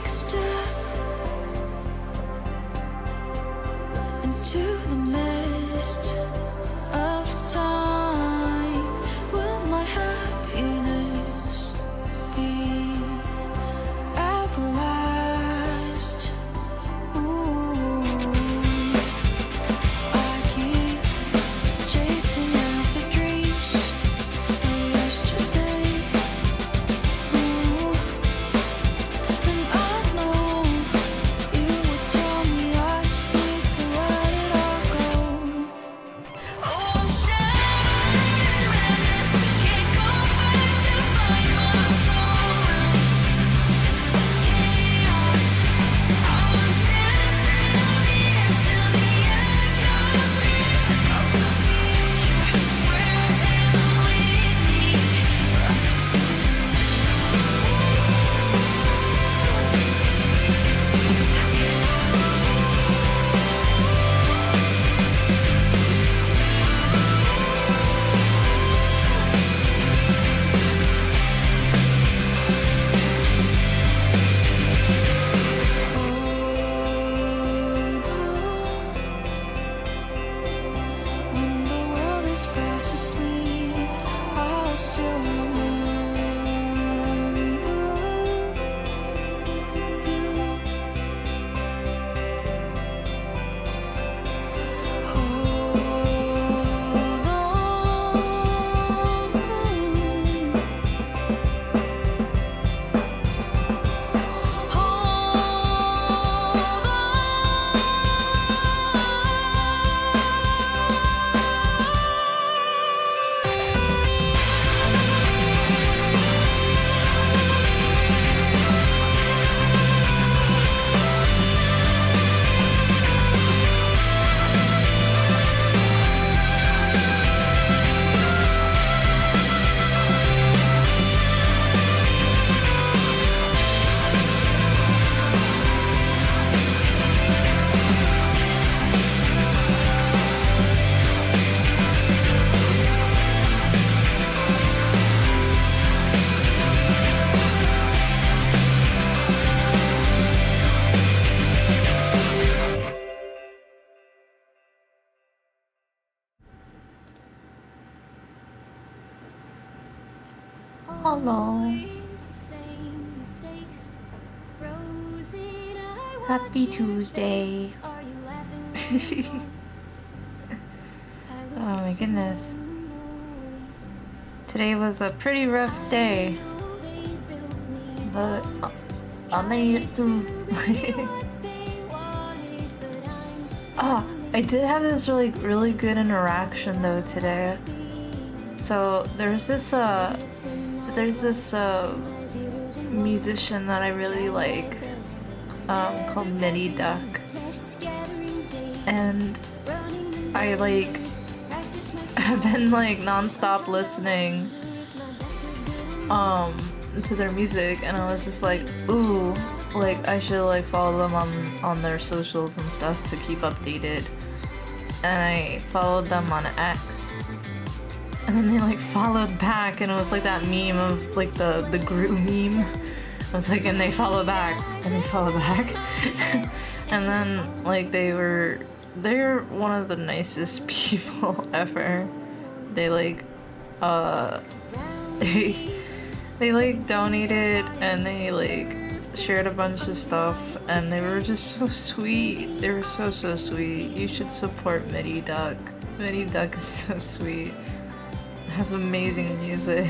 a step into the mist of time. Will my happiness be everlast? Ooh, I keep chasing after dreams of yesterday. Ooh, and I know you would tell me I just need to let it all go. Oh, I'm shivering madness, can't go back to find my solace in the chaos. I was dancing on the edge till the echoes scream of the future. Where it'll lead me, when the world is fast asleep, I'll still remember you. Hold on. Hold Hello. Happy Tuesday. Oh my goodness. Today was a pretty rough day, but I made it through. Oh, I did have this really good interaction though today. So there's this musician that I really like, called Mini Duck, and I have been non-stop listening to their music, and I was just like, ooh, I should follow them on their socials and stuff to keep updated. And I followed them on X. And then they followed back, and it was that meme of the Gru meme. I was and they follow back, and they follow back. And then they're one of the nicest people ever. They they donated, and they shared a bunch of stuff, and they were just so sweet. They were so sweet. You should support Mini Duck. Mini Duck is so sweet. Has amazing music.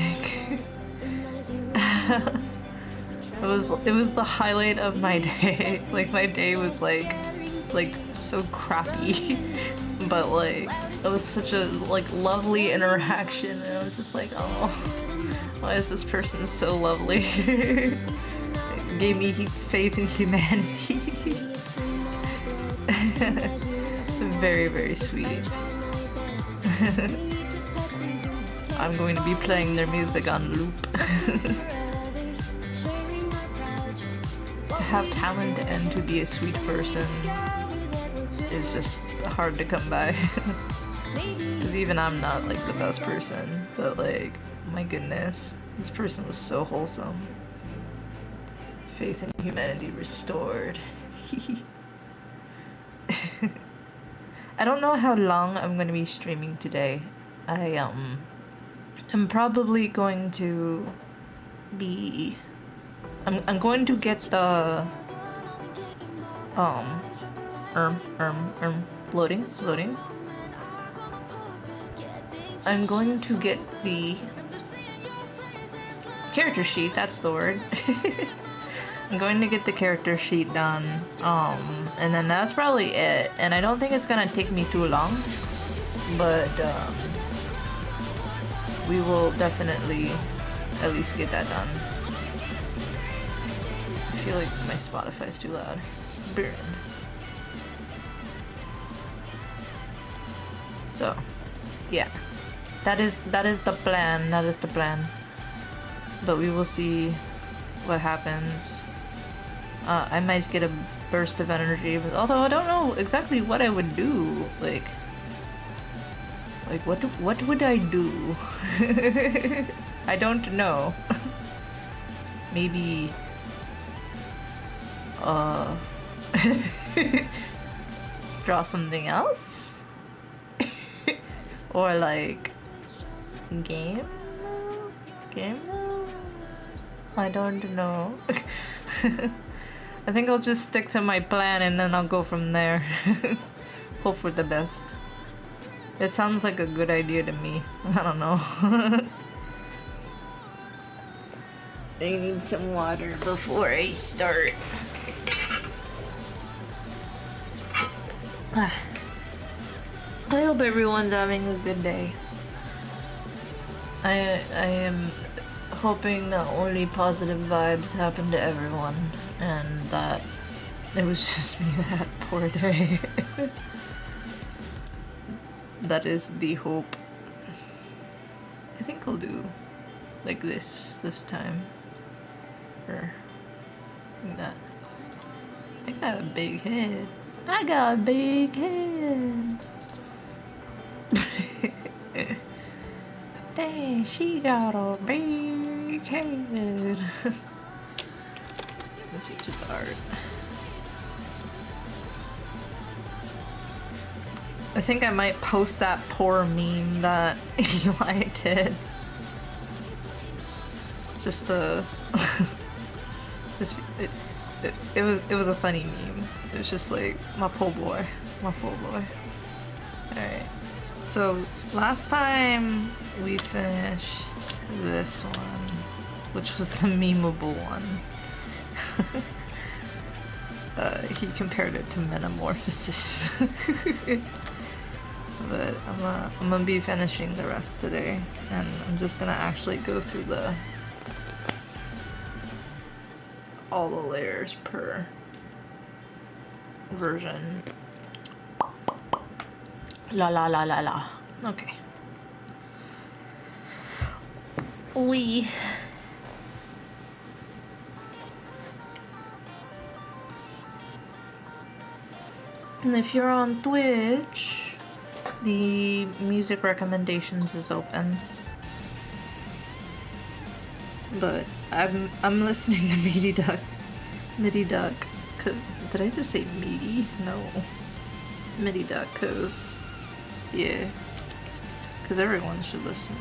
It was the highlight of my day. My day was so crappy, but it was such a lovely interaction, and I was just oh, why is this person so lovely? It gave me faith in humanity. Very sweet. I'm going to be playing their music on loop. To have talent and to be a sweet person is just hard to come by. Because even I'm not the best person, but my goodness, this person was so wholesome. Faith in humanity restored. I don't know how long I'm gonna be streaming today. I'm probably going to be I'm going to get the loading. I'm going to get the character sheet, that's the word. I'm going to get the character sheet done, and then that's probably it. And I don't think it's gonna take me too long, but we will definitely at least get that done. I feel like my Spotify's too loud. Burn. So, yeah, that is the plan. That is the plan. But we will see what happens. I might get a burst of energy, but although I don't know exactly what I would do. Like what would I do? I don't know. Maybe draw something else? Or like game? I don't know. I think I'll just stick to my plan and then I'll go from there. Hope for the best. It sounds like a good idea to me. I don't know. I need some water before I start. I hope everyone's having a good day. I am hoping that only positive vibes happen to everyone and that it was just me that poor day. That is the hope. I think I'll do like this time. Or like that. I got a big head. I got a big head. Dang, she got a big head. Let's see, just art. I think I might post that poor meme that Eli did. Just it was a funny meme. It was just like my poor boy. Alright. So last time we finished this one, which was the memeable one. He compared it to Metamorphosis. But I'm gonna be finishing the rest today, and I'm just gonna actually go through all the layers per version. La. Okay. And if you're on Twitch, the music recommendations is open. But I'm listening to Meaty Duck. Did I just say meaty? No. Meaty Duck, cause everyone should listen.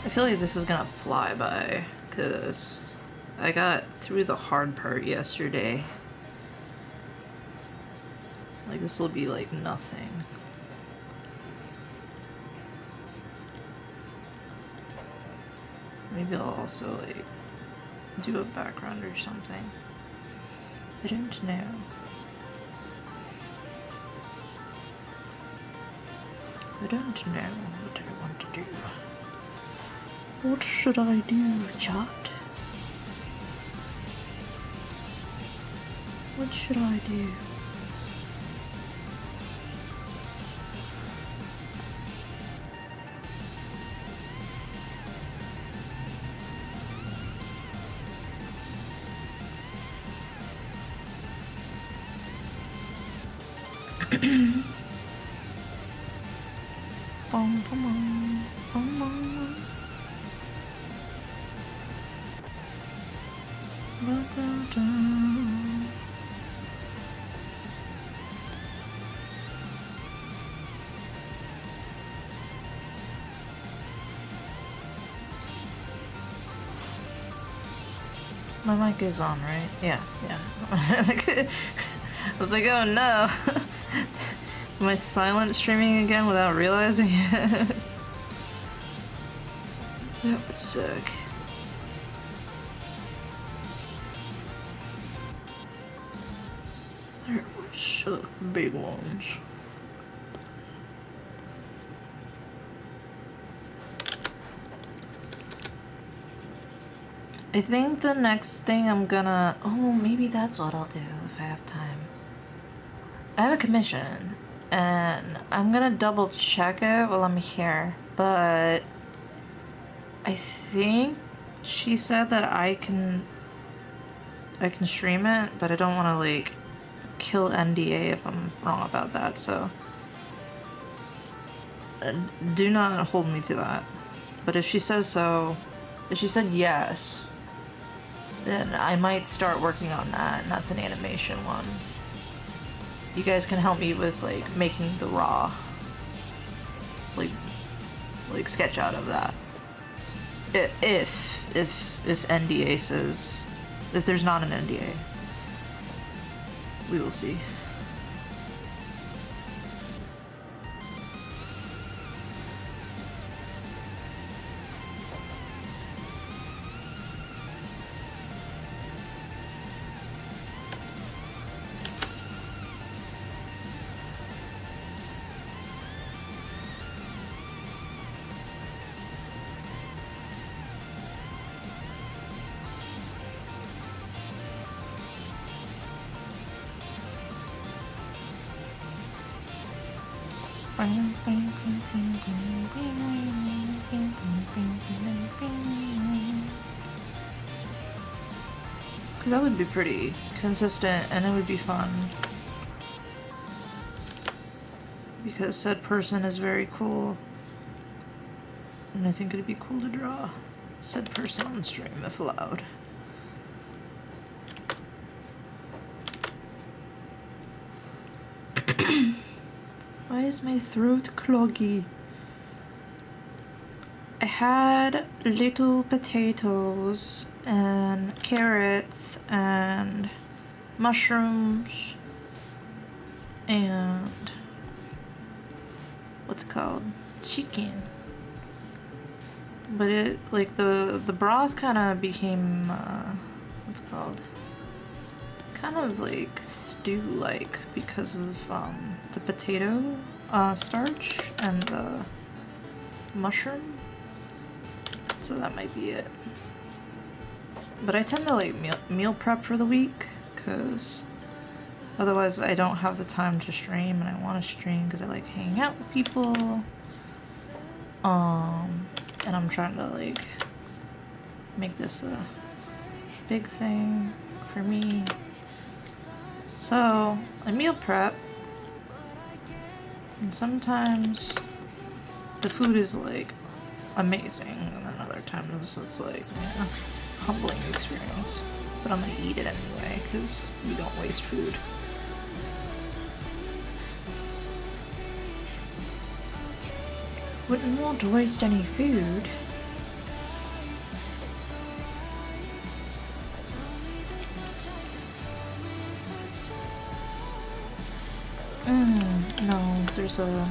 I feel like this is gonna fly by, cause I got through the hard part yesterday. Like, this will be like nothing. Maybe I'll also like do a background or something. I don't know. I don't know what I want to do. What should I do, chat? What should I do? Bum, bum, bum, bum, bum. My mic is on, right? Yeah, yeah. I was like, oh no. Am I silent streaming again without realizing it? That would suck. That would suck. Big ones. I think the next thing I'm gonna... Oh, maybe that's what I'll do if I have time. I have a commission, and I'm gonna double check it while I'm here, but I think she said that I can stream it, but I don't want to like kill NDA if I'm wrong about that, so do not hold me to that. But if she says so, if she said yes, then I might start working on that, and that's an animation one. You guys can help me with like making the raw like sketch out of that. If NDA says, if there's not an NDA, we will see. Because that would be pretty consistent and it would be fun. Because said person is very cool. And I think it'd be cool to draw said person on stream if allowed. Why is my throat cloggy? I had little potatoes and carrots and mushrooms and what's it called? Chicken. But it like the broth kind of became what's it called? Kind of like stew-like because of the potato starch and the mushroom. So that might be it. But I tend to like meal prep for the week because otherwise I don't have the time to stream, and I want to stream because I like hanging out with people. And I'm trying to like make this a big thing for me. So I meal prep, and sometimes the food is like amazing, and then other times it's like, yeah, humbling experience. But I'm gonna eat it anyway because we don't waste food. Wouldn't want to waste any food. No, there's a...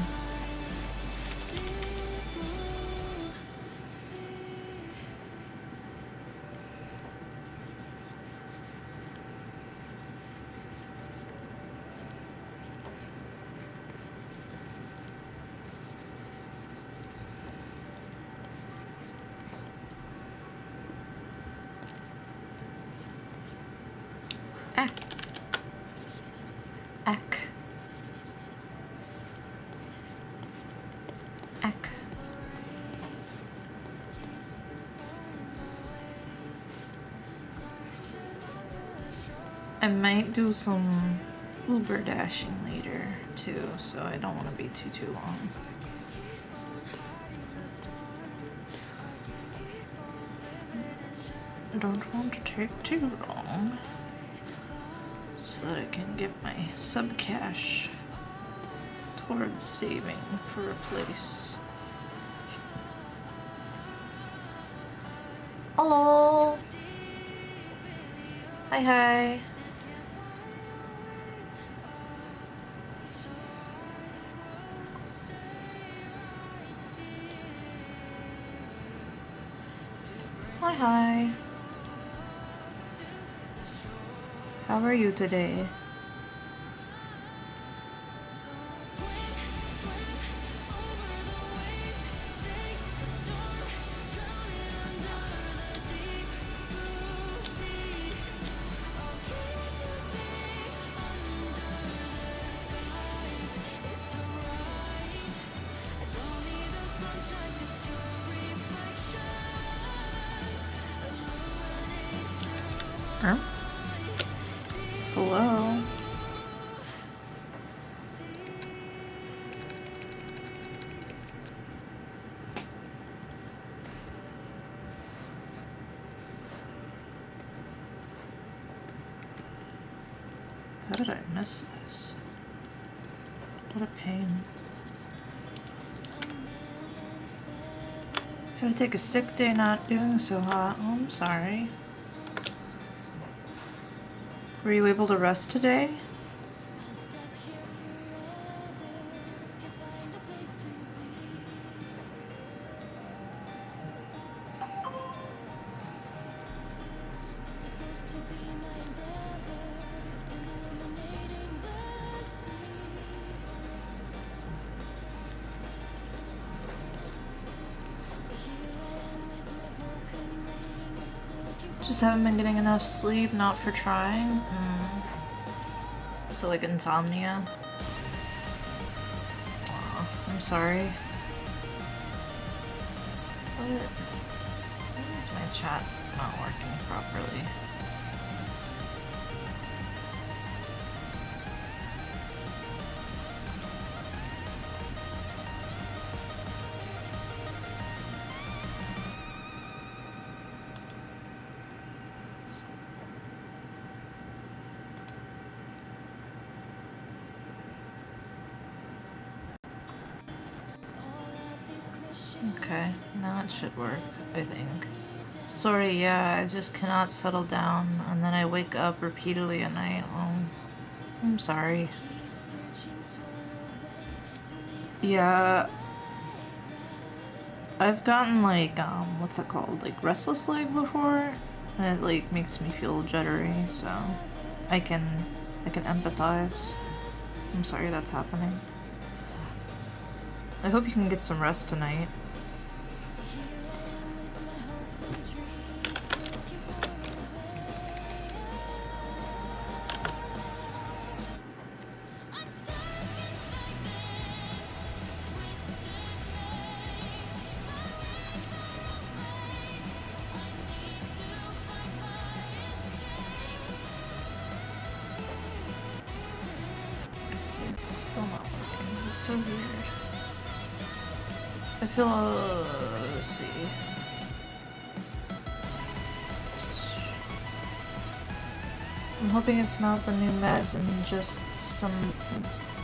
I might do some Uber dashing later too, so I don't want to be too long. I don't want to take too long so that I can get my sub cash towards saving for a place. Hello. Hi, hi. Hi, hi. How are you today? Huh? Hello? How did I miss this? What a pain. Had to take a sick day not doing so hot. Oh, I'm sorry. Were you able to rest today? Just haven't been getting enough sleep, not for trying. So like insomnia. Aw, I'm sorry. Why is my chat not working properly? Okay, now it should work, I think. Sorry, yeah, I just cannot settle down, and then I wake up repeatedly at night. Oh, I'm sorry. Yeah, I've gotten like, what's it called? Like restless leg before, and it like makes me feel jittery, so I can empathize. I'm sorry that's happening. I hope you can get some rest tonight. It's still not working. It's so weird. I feel, let's see. I'm hoping it's not the new meds and just some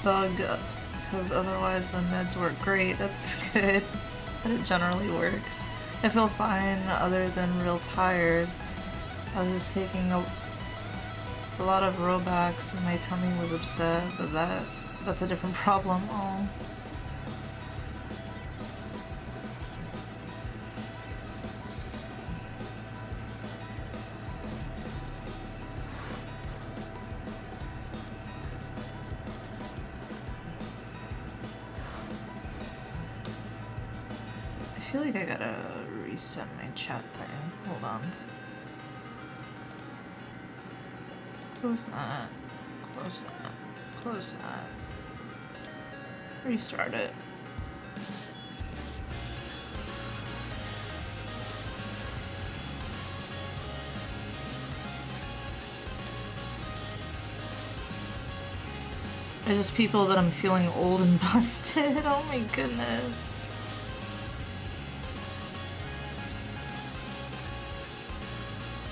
bug, because otherwise the meds work great. That's good, but it generally works. I feel fine other than real tired. I was just taking a lot of Robax and my tummy was upset, but that's a different problem. Oh. I feel like I gotta reset my chat thing. Hold on. Close that. Close that. Close that. Restart it. It's just people that I'm feeling old and busted. Oh my goodness.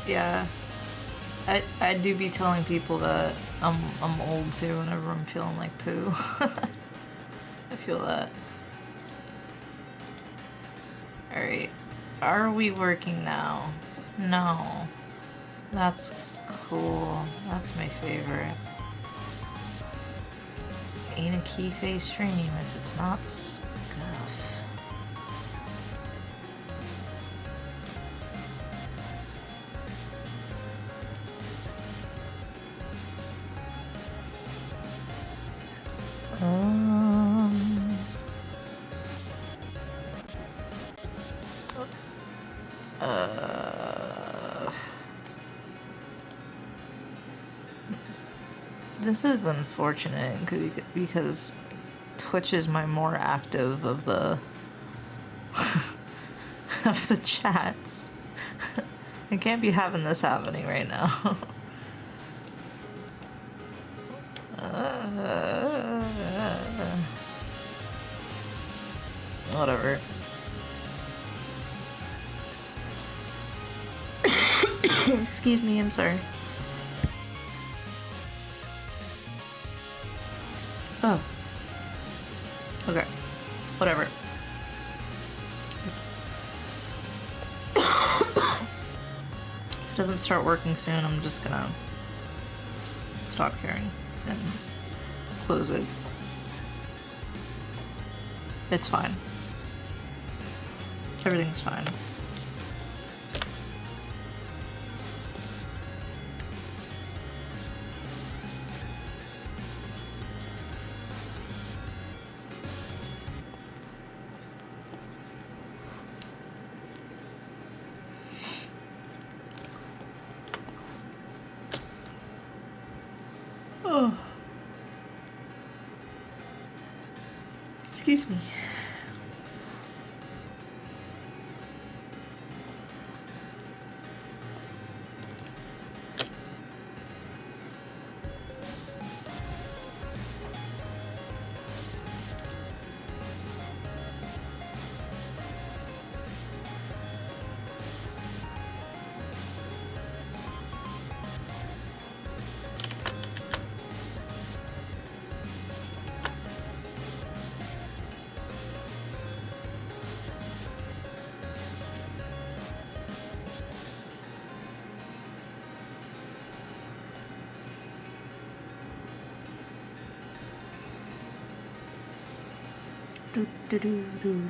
Yeah. I do be telling people that I'm old too whenever I'm feeling like poo. I feel that. Alright. Are we working now? No. That's cool. That's my favorite. Ain't a Kifé stream if it's not scuff. This is unfortunate because Twitch is my more active of the of the chats. I can't be having this happening right now. Whatever. Excuse me, I'm sorry. Oh. Okay. Whatever. If it doesn't start working soon, I'm just gonna stop caring and close it. It's fine. Everything's fine. Oh. Excuse me. Do, do, do, do.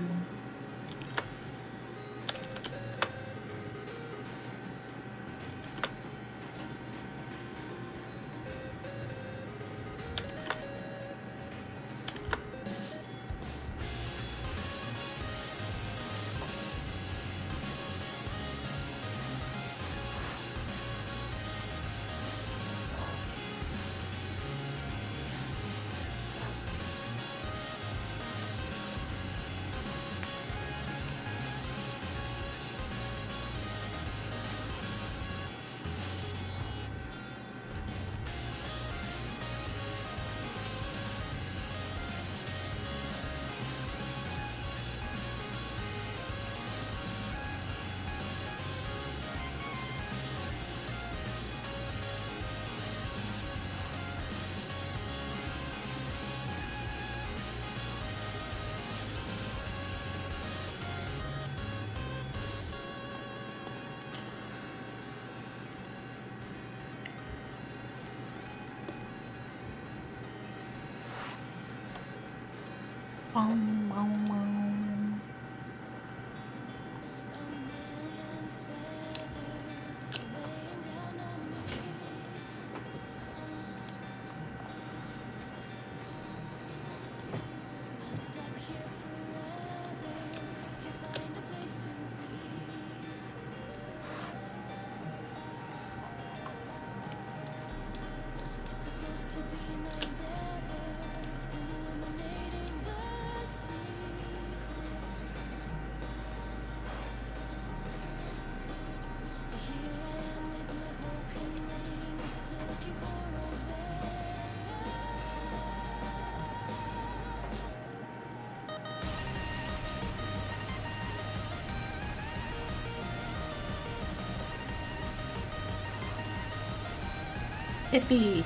Hippie.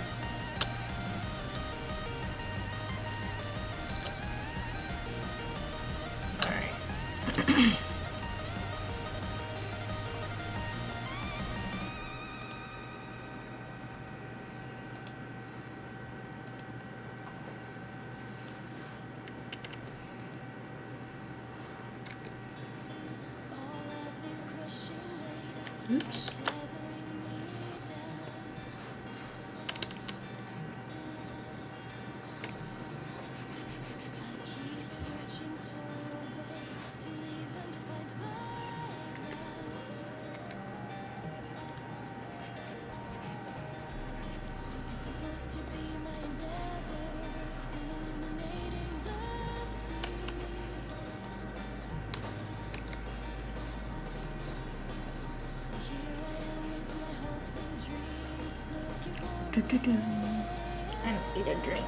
Alright. Oops. I need a drink.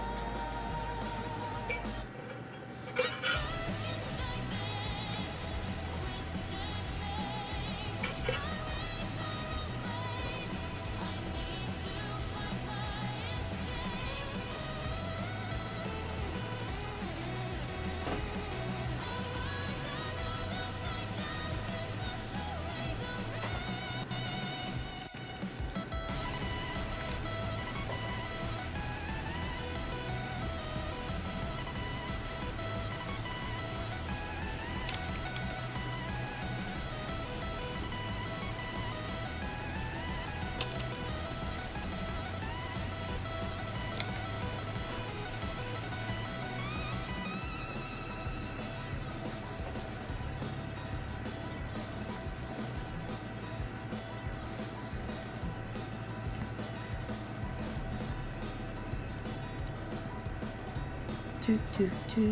Do, do, do,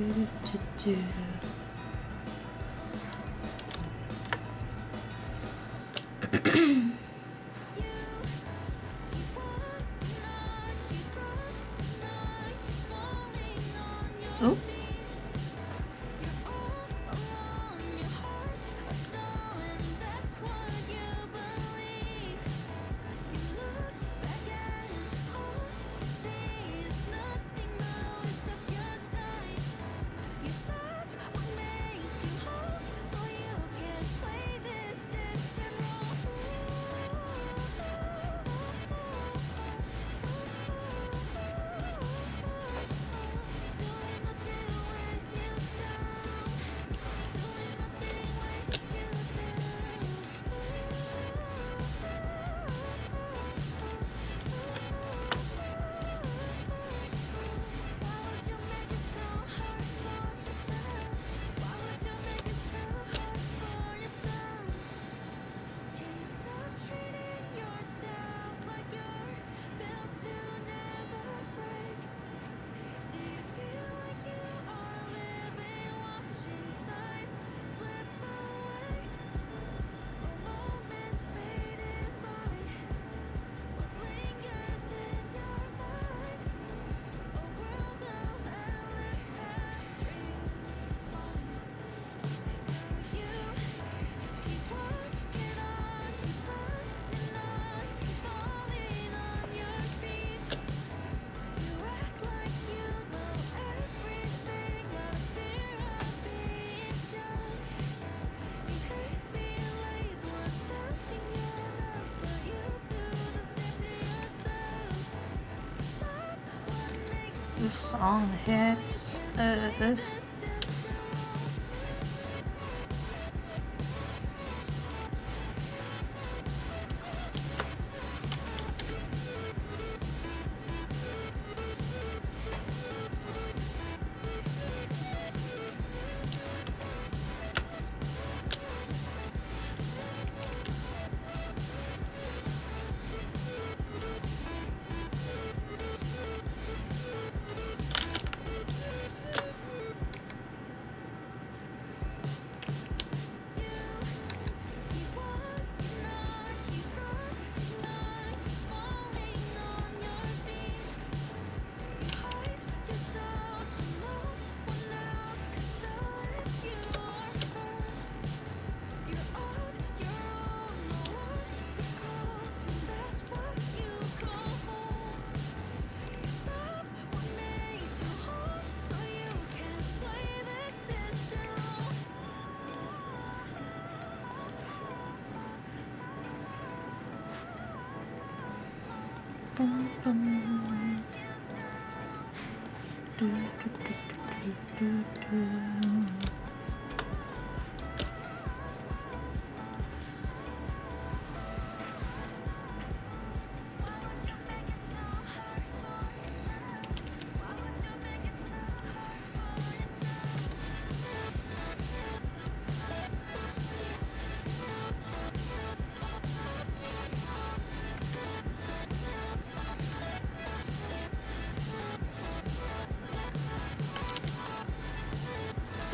do, do. Oh. This song hits.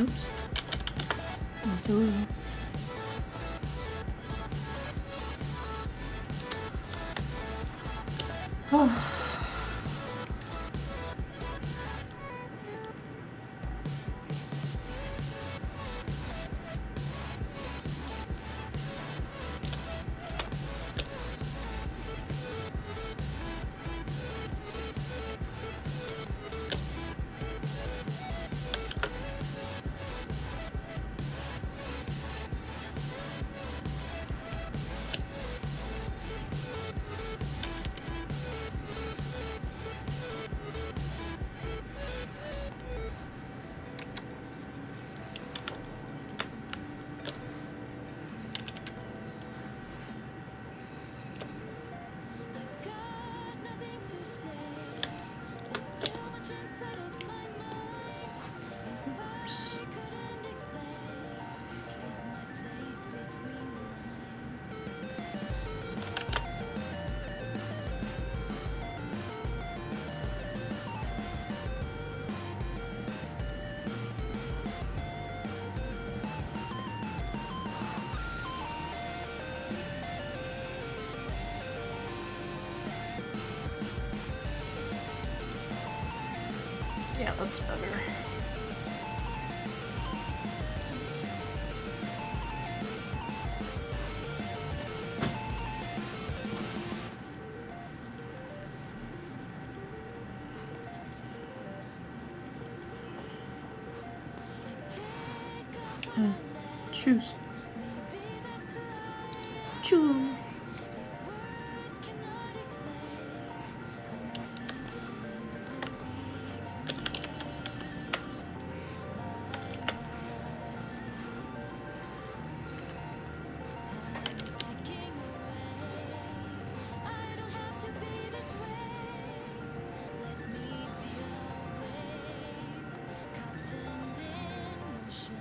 Oops. Oh. I've got nothing to say. There's too much inside of my mind. If I couldn't explain, is my place between the lines. Yeah, that's better. Choose. Choose. Words cannot explain the noise that lingers in between Time is ticking away. I don't have to be this way. Let me be a wave, constant in motion.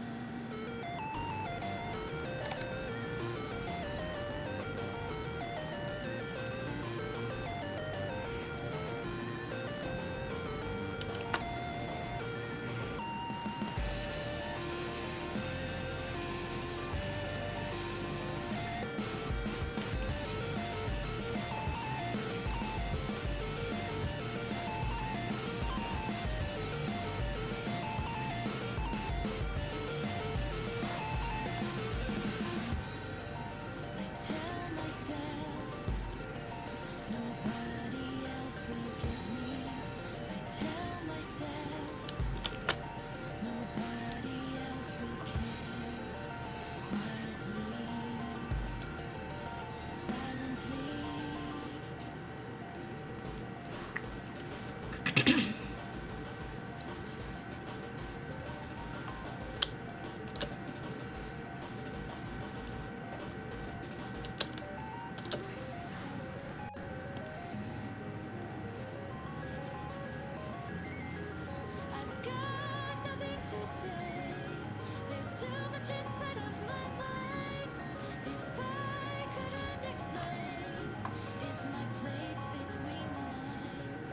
I tell myself nobody else will get me. I tell myself nobody else will care. Quietly, silently. I've got nothing to say. There's too much inside of my mind. If I couldn't explain, is my place between the lines.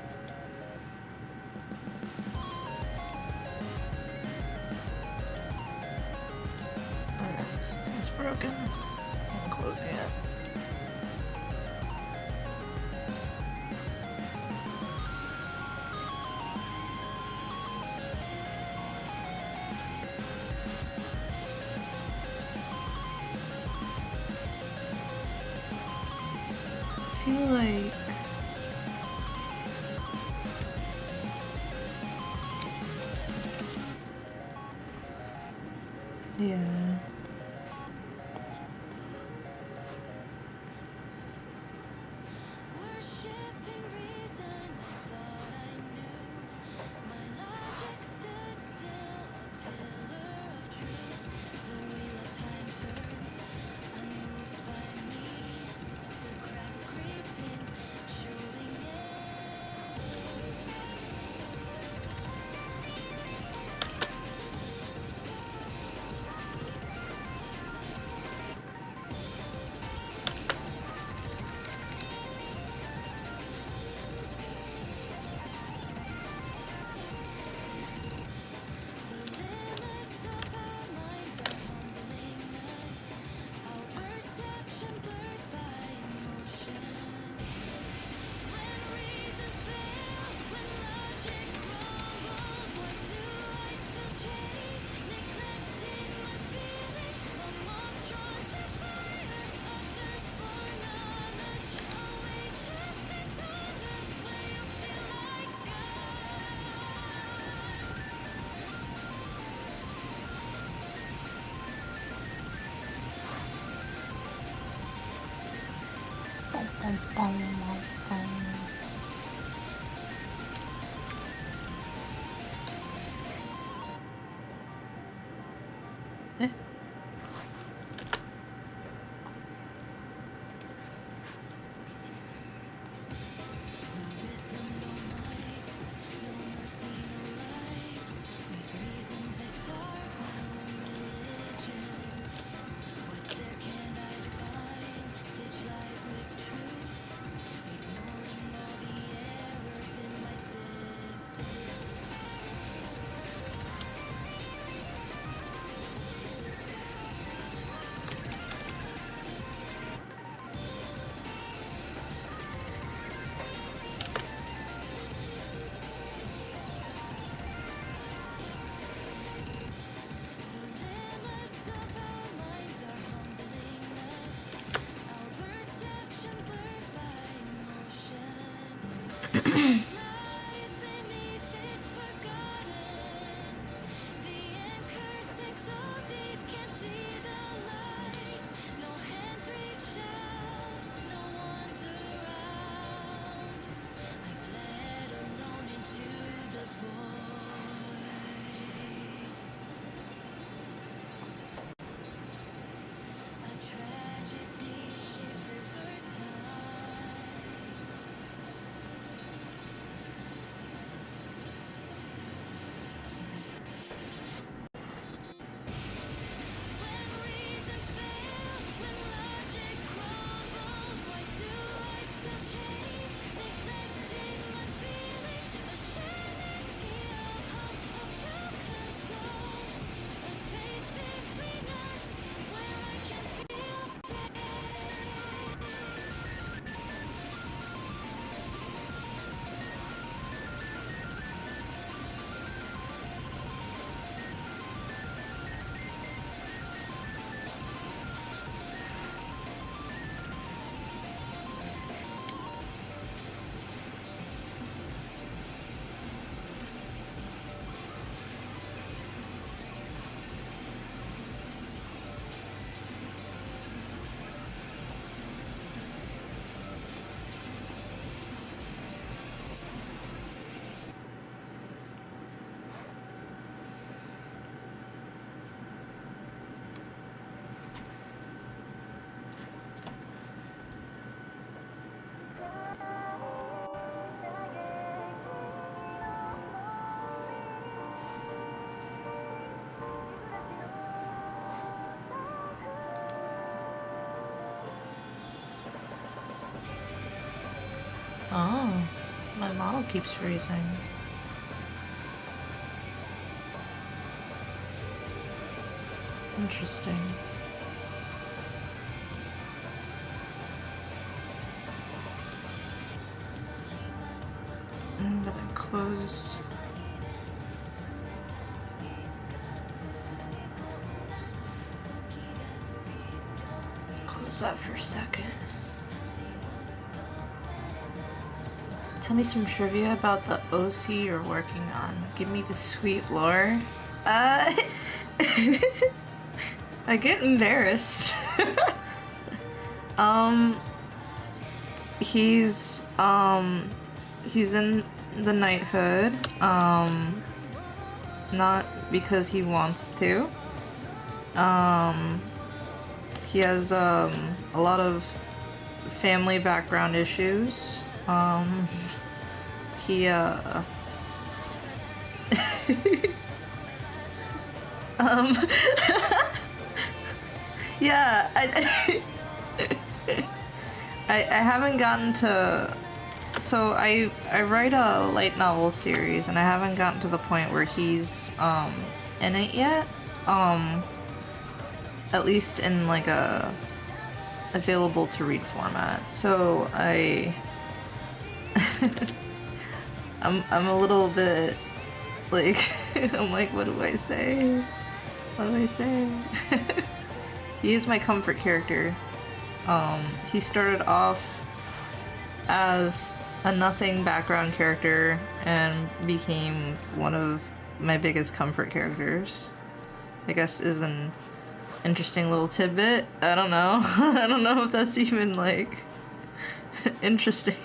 It's broken. I'm closing it. I feel like yeah. Worshipping reason. Eh. Oh, my model keeps freezing. Interesting. I'm gonna close. Close that for a second. Tell me some trivia about the OC you're working on. Give me the sweet lore. I get embarrassed. He's in the knighthood, not because he wants to. He has, a lot of family background issues. He, yeah, I haven't gotten to, so I write a light novel series and I haven't gotten to the point where he's, in it yet, at least in like a available to read format, so I'm a little bit like I'm like, what do I say? What do I say? He is my comfort character. He started off as a nothing background character and became one of my biggest comfort characters. I guess is an interesting little tidbit. I don't know. I don't know if that's even like interesting.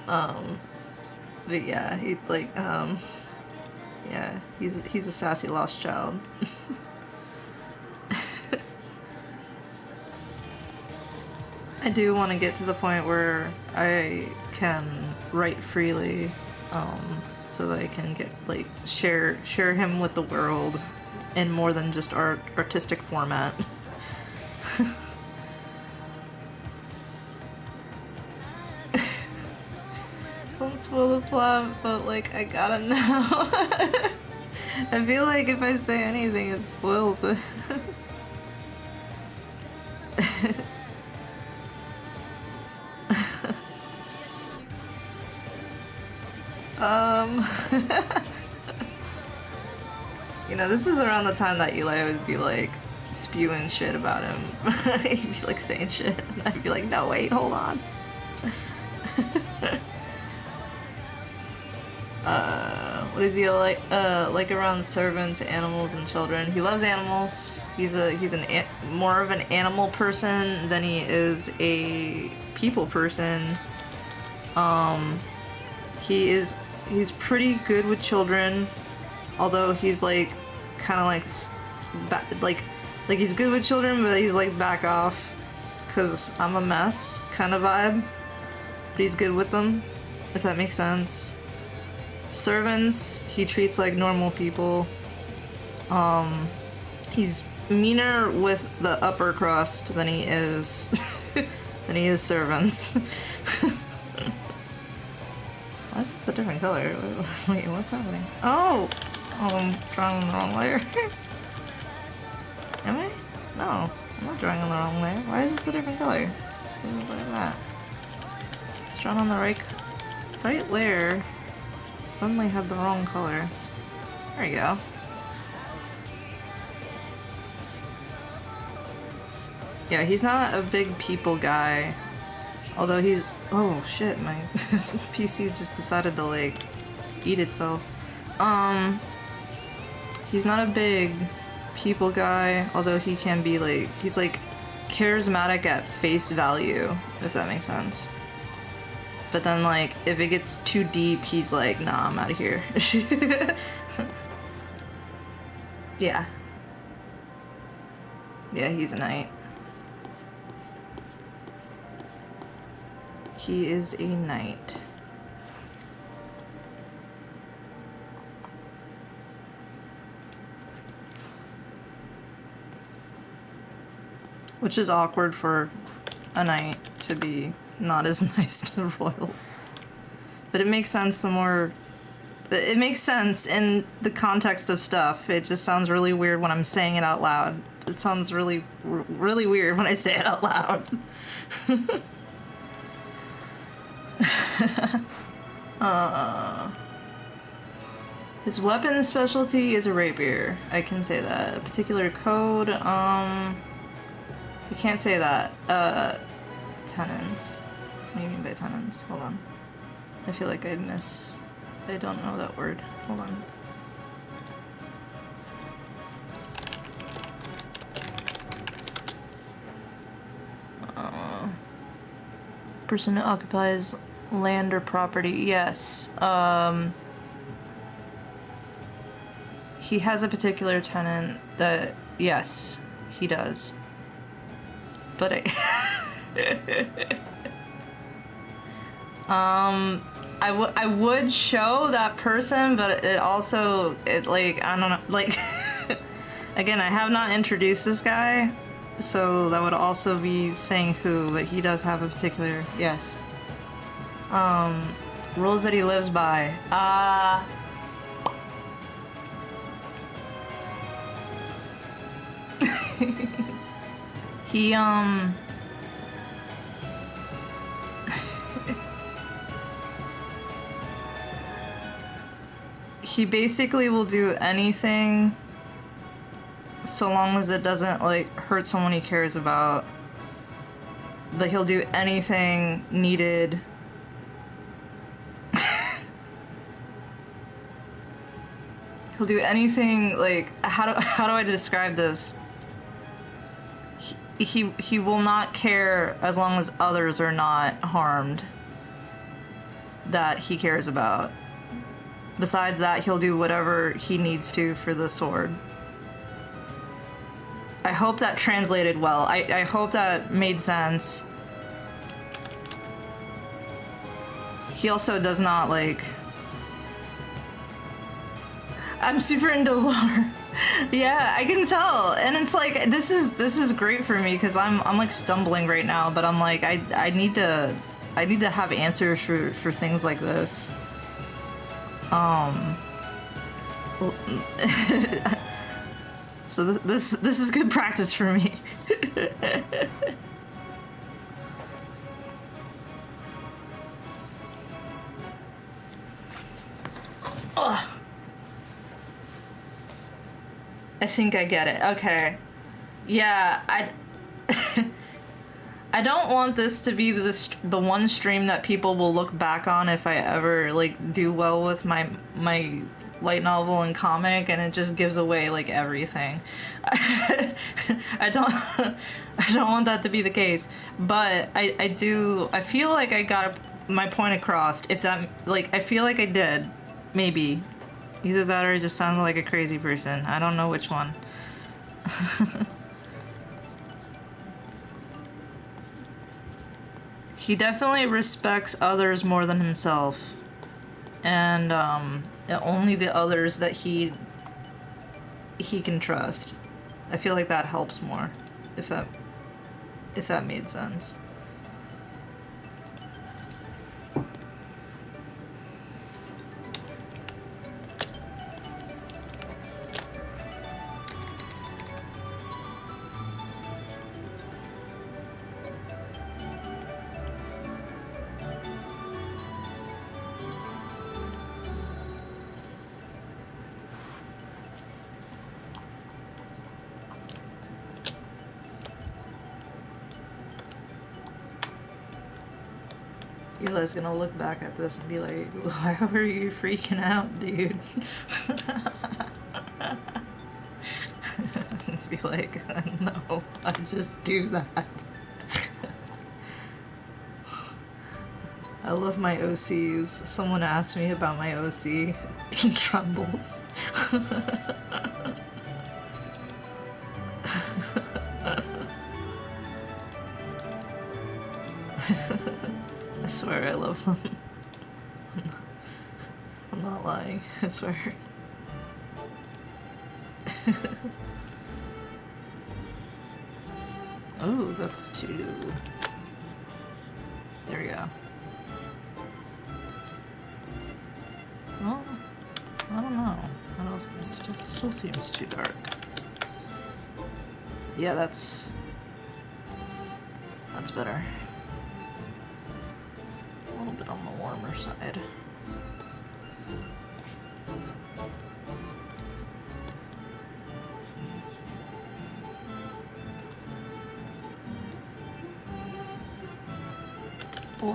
But yeah, he like yeah, he's a sassy lost child. I do want to get to the point where I can write freely, so that I can get like share him with the world in more than just artistic format. Don't spoil the plot, but like I gotta know. I feel like if I say anything, it spoils it. You know, this is around the time that Eli would be like spewing shit about him. He'd be like saying shit, and I'd be like, no, wait, hold on. What is he like? Like around servants, animals, and children. He loves animals. He's more of an animal person than he is a people person. He's pretty good with children, although he's like kind of like he's good with children, but he's like back off because I'm a mess kind of vibe. But he's good with them, if that makes sense. Servants, he treats like normal people. He's meaner with the upper crust than he is servants. Why is this a different color? Wait, what's happening? Oh, I'm drawing on the wrong layer. Am I? No, I'm not drawing on the wrong layer. Why is this a different color? Look at that. It's drawn on the right layer. Suddenly had the wrong color. There you go. Yeah, he's not a big people guy. Although he's... Oh shit, my PC just decided to like eat itself. He's not a big people guy, although he can be like... He's like charismatic at face value, if that makes sense. But then, like, if it gets too deep, he's like, nah, I'm out of here. Yeah. Yeah, he's a knight. He is a knight. Which is awkward for a knight to be not as nice to the royals. But it makes sense the more... It makes sense in the context of stuff. It just sounds really weird when I'm saying it out loud. It sounds really, really weird when I say it out loud. His weapon specialty is a rapier. I can say that. A particular code, you can't say that. Tenants. What do you mean by tenants? Hold on. I feel like I don't know that word. Hold on. Person who occupies land or property. Yes. He has a particular tenant that, yes, he does. But I would show that person, but it also, like, I don't know, like, again, I have not introduced this guy, so that would also be saying who, but he does have a particular, yes. Rules that he lives by. He basically will do anything so long as it doesn't, like, hurt someone he cares about. But he'll do anything needed. He'll do anything, like, how do I describe this? he will not care as long as others are not harmed that he cares about. Besides that, he'll do whatever he needs to for the sword. I hope that translated well. I hope that made sense. He also does not like... I'm super into lore. Yeah, I can tell. And it's like, this is great for me because I'm like stumbling right now, but I'm like, I need to have answers for things like this. So this is good practice for me. Ugh. I think I get it. Okay. Yeah, I don't want this to be the one stream that people will look back on if I ever like do well with my light novel and comic, and it just gives away like everything. I don't want that to be the case, but I feel like I got my point across. If that, like, I feel like I did, maybe. Either that or I just sounded like a crazy person. I don't know which one. He definitely respects others more than himself. And only the others that he can trust. I feel like that helps more, if that made sense. Eli's gonna look back at this and be like, why were you freaking out, dude? Be like, no, I just do that. I love my OCs. Someone asked me about my OC. He trembles. I swear I love them. I'm not lying, I swear. Oh, that's 2. There we go. Well, I don't know. What else? It still seems too dark. Yeah, that's better. A little bit on the warmer side. Oh.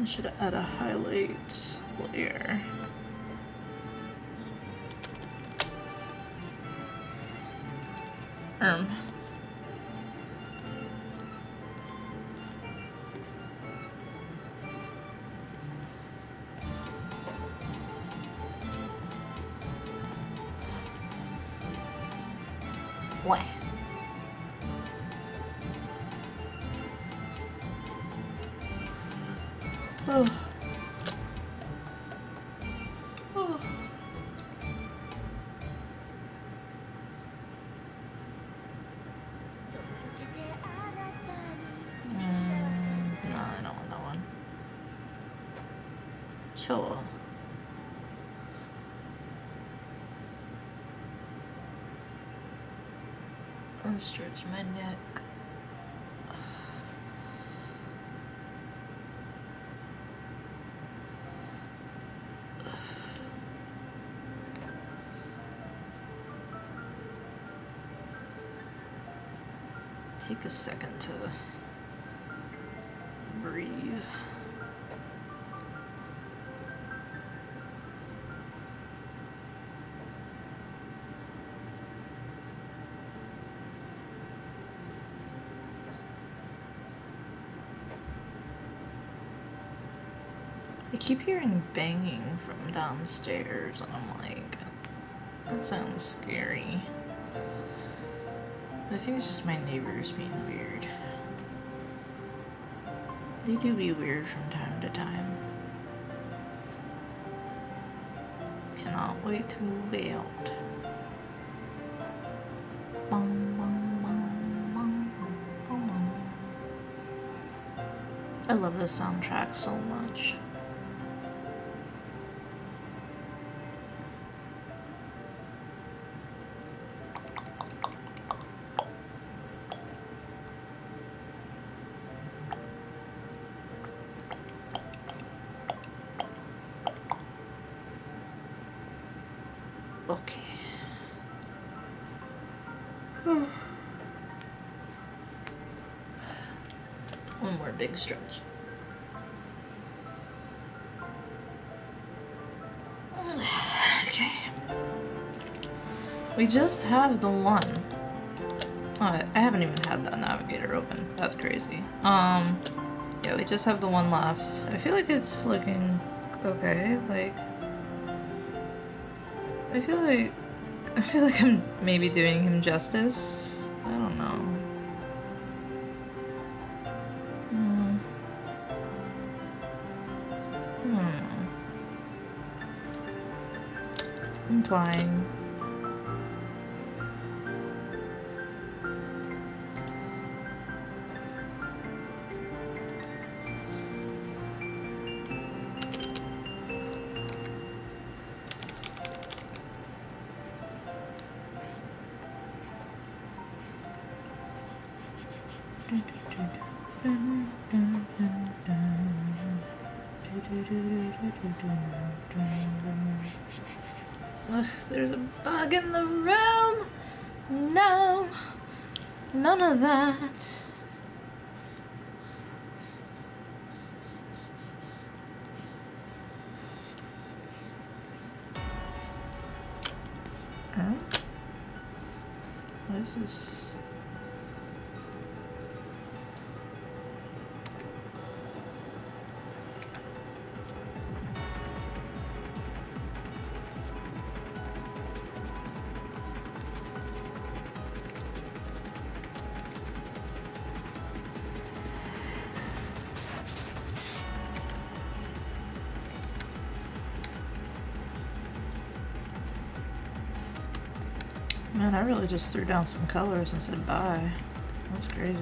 I should add a highlight layer. What? Oh. Oh. No, I don't want that one. Sure. And stretch my neck. Take a second to breathe. I keep hearing banging from downstairs, and I'm like, that sounds scary. I think it's just my neighbors being weird. They do be weird from time to time. Cannot wait to move out. Bum, bum, bum, bum, bum, bum. I love the soundtrack so much. Okay. One more big stretch. Okay. We just have the one. Oh, I haven't even had that navigator open. That's crazy. Yeah, we just have the one left. I feel like it's looking okay. Like, I feel like I'm maybe doing him justice. I don't know. I'm trying. Ugh, there's a bug in the room. No, none of that. Huh? What is this? Man, I really just threw down some colors and said bye. That's crazy.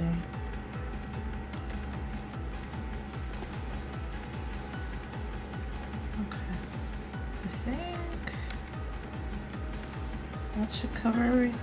Okay. I think that should cover everything.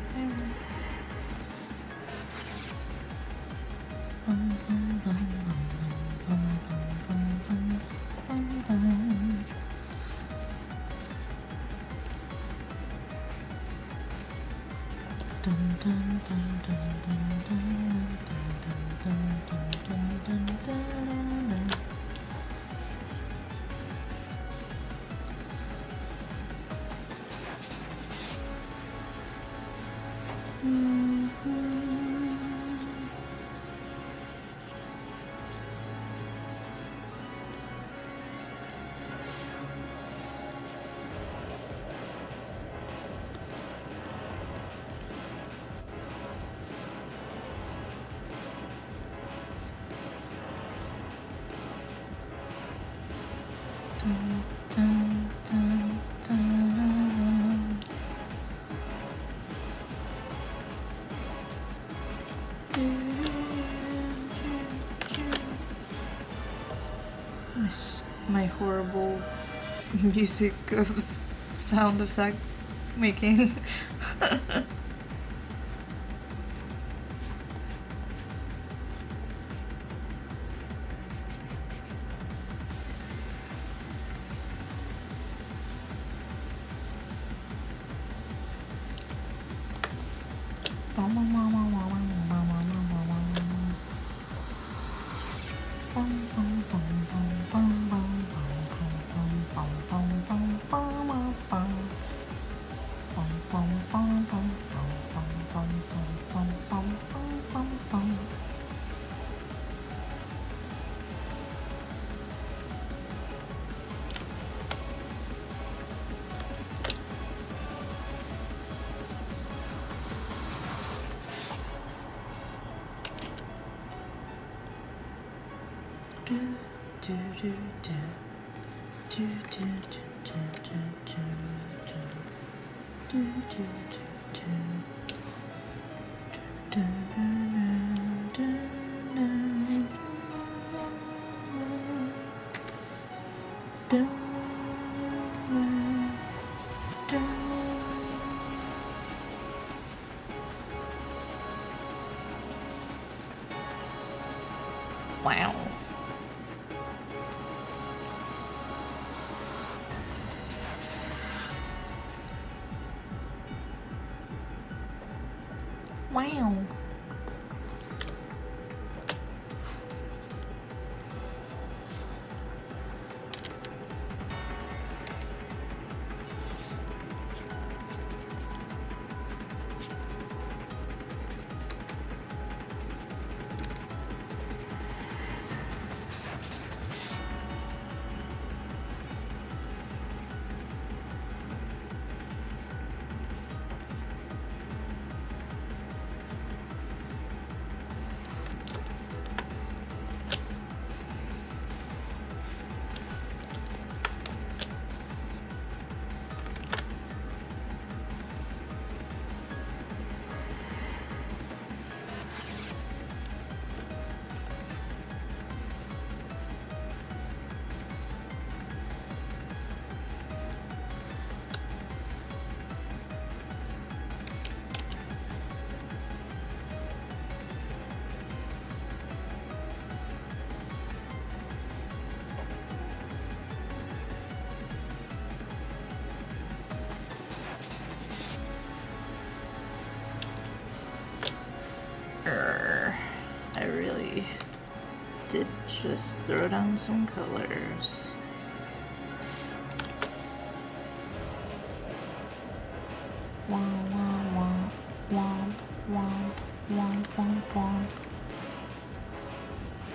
My horrible music of sound effect making. Wow. Wow. I really did just throw down some colors. Wah, wah, wah, wah, wah, wah, wah, wah.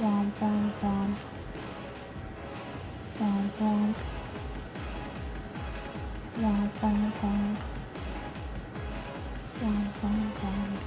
Wah, wah, wah. Wah, wah. Wah, wah, wah. Wah, wah, wah.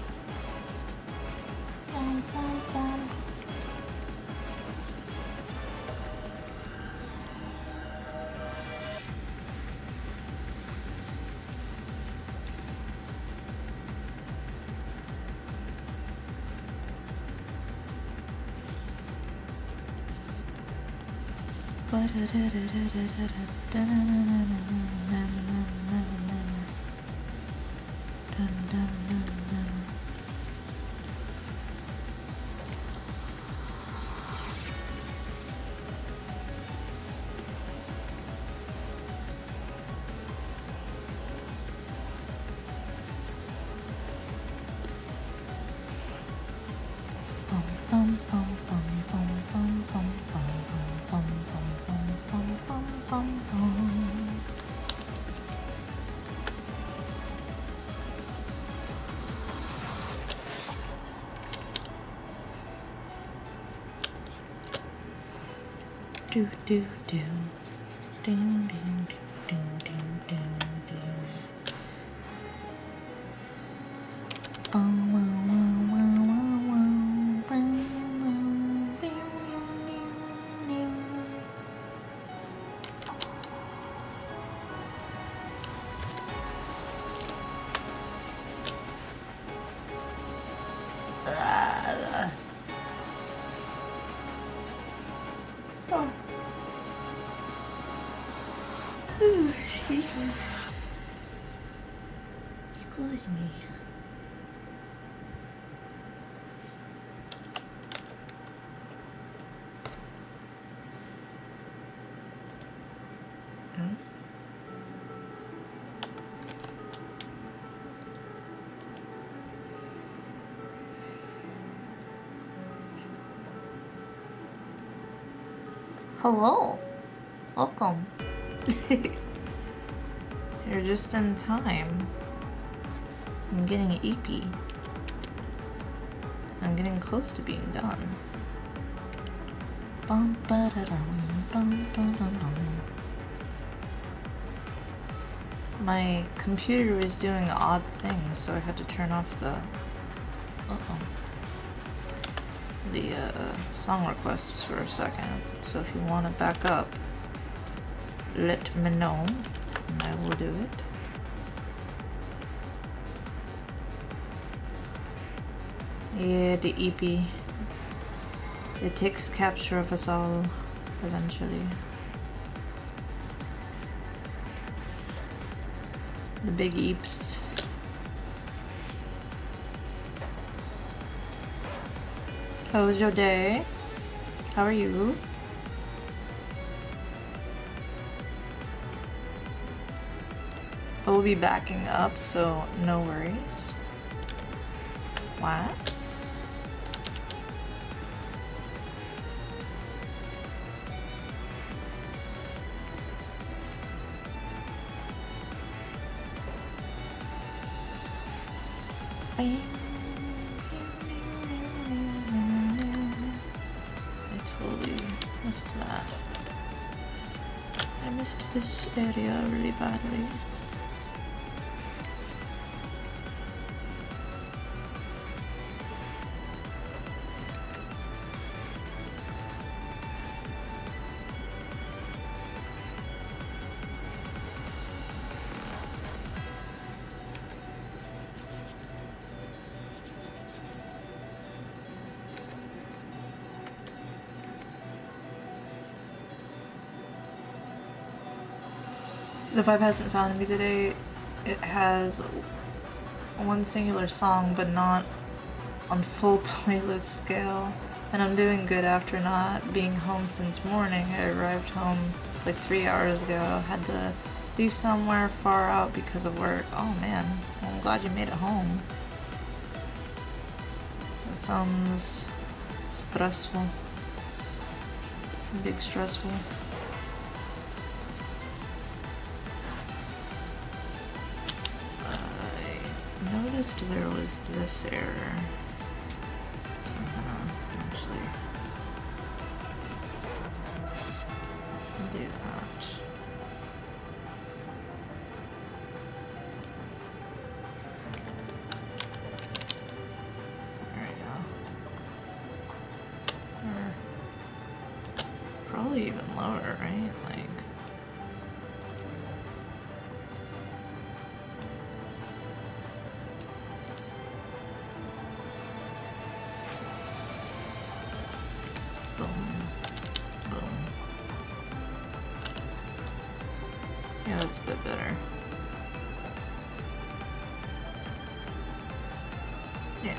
Do do do, ding ding ding ding ding ding. Wow wow wow wow wow wow. Wow wow. Ding ding ding ding. Excuse me. Excuse me. Hello. Welcome. You're just in time. I'm getting EP. I'm getting close to being done. Bum, ba-da-dum, bum, ba-da-dum. My computer was doing odd things, so I had to turn off the song requests for a second. So if you want to back up, let me know, and I will do it. Yeah, the EP. It takes capture of us all, eventually. The big eeps. How was your day? How are you? I will be backing up, so no worries. What? I totally missed that. I missed this area really badly. The vibe hasn't found me today. It has one singular song, but not on full playlist scale. And I'm doing good after not being home since morning. I arrived home like 3 hours ago. Had to be somewhere far out because of work. Oh man, well, I'm glad you made it home. That sounds stressful. Big stressful. I noticed there was this error. So I'm gonna actually do that. There we go. Or probably even lower, right? Like. Yeah, that's a bit better. Yeah.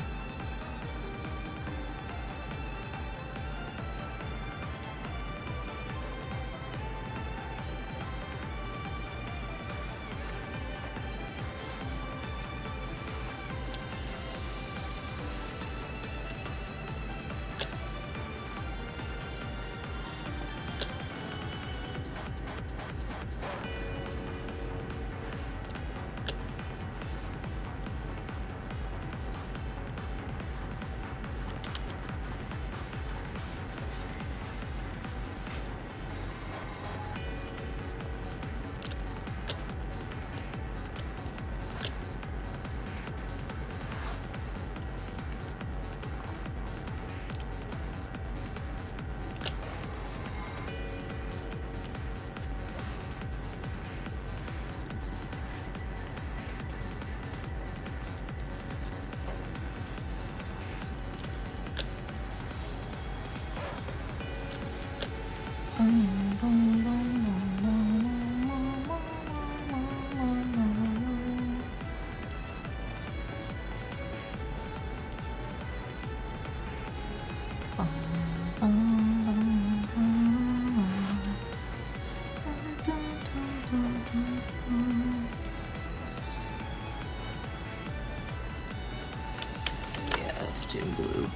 Yeah, it's too blue.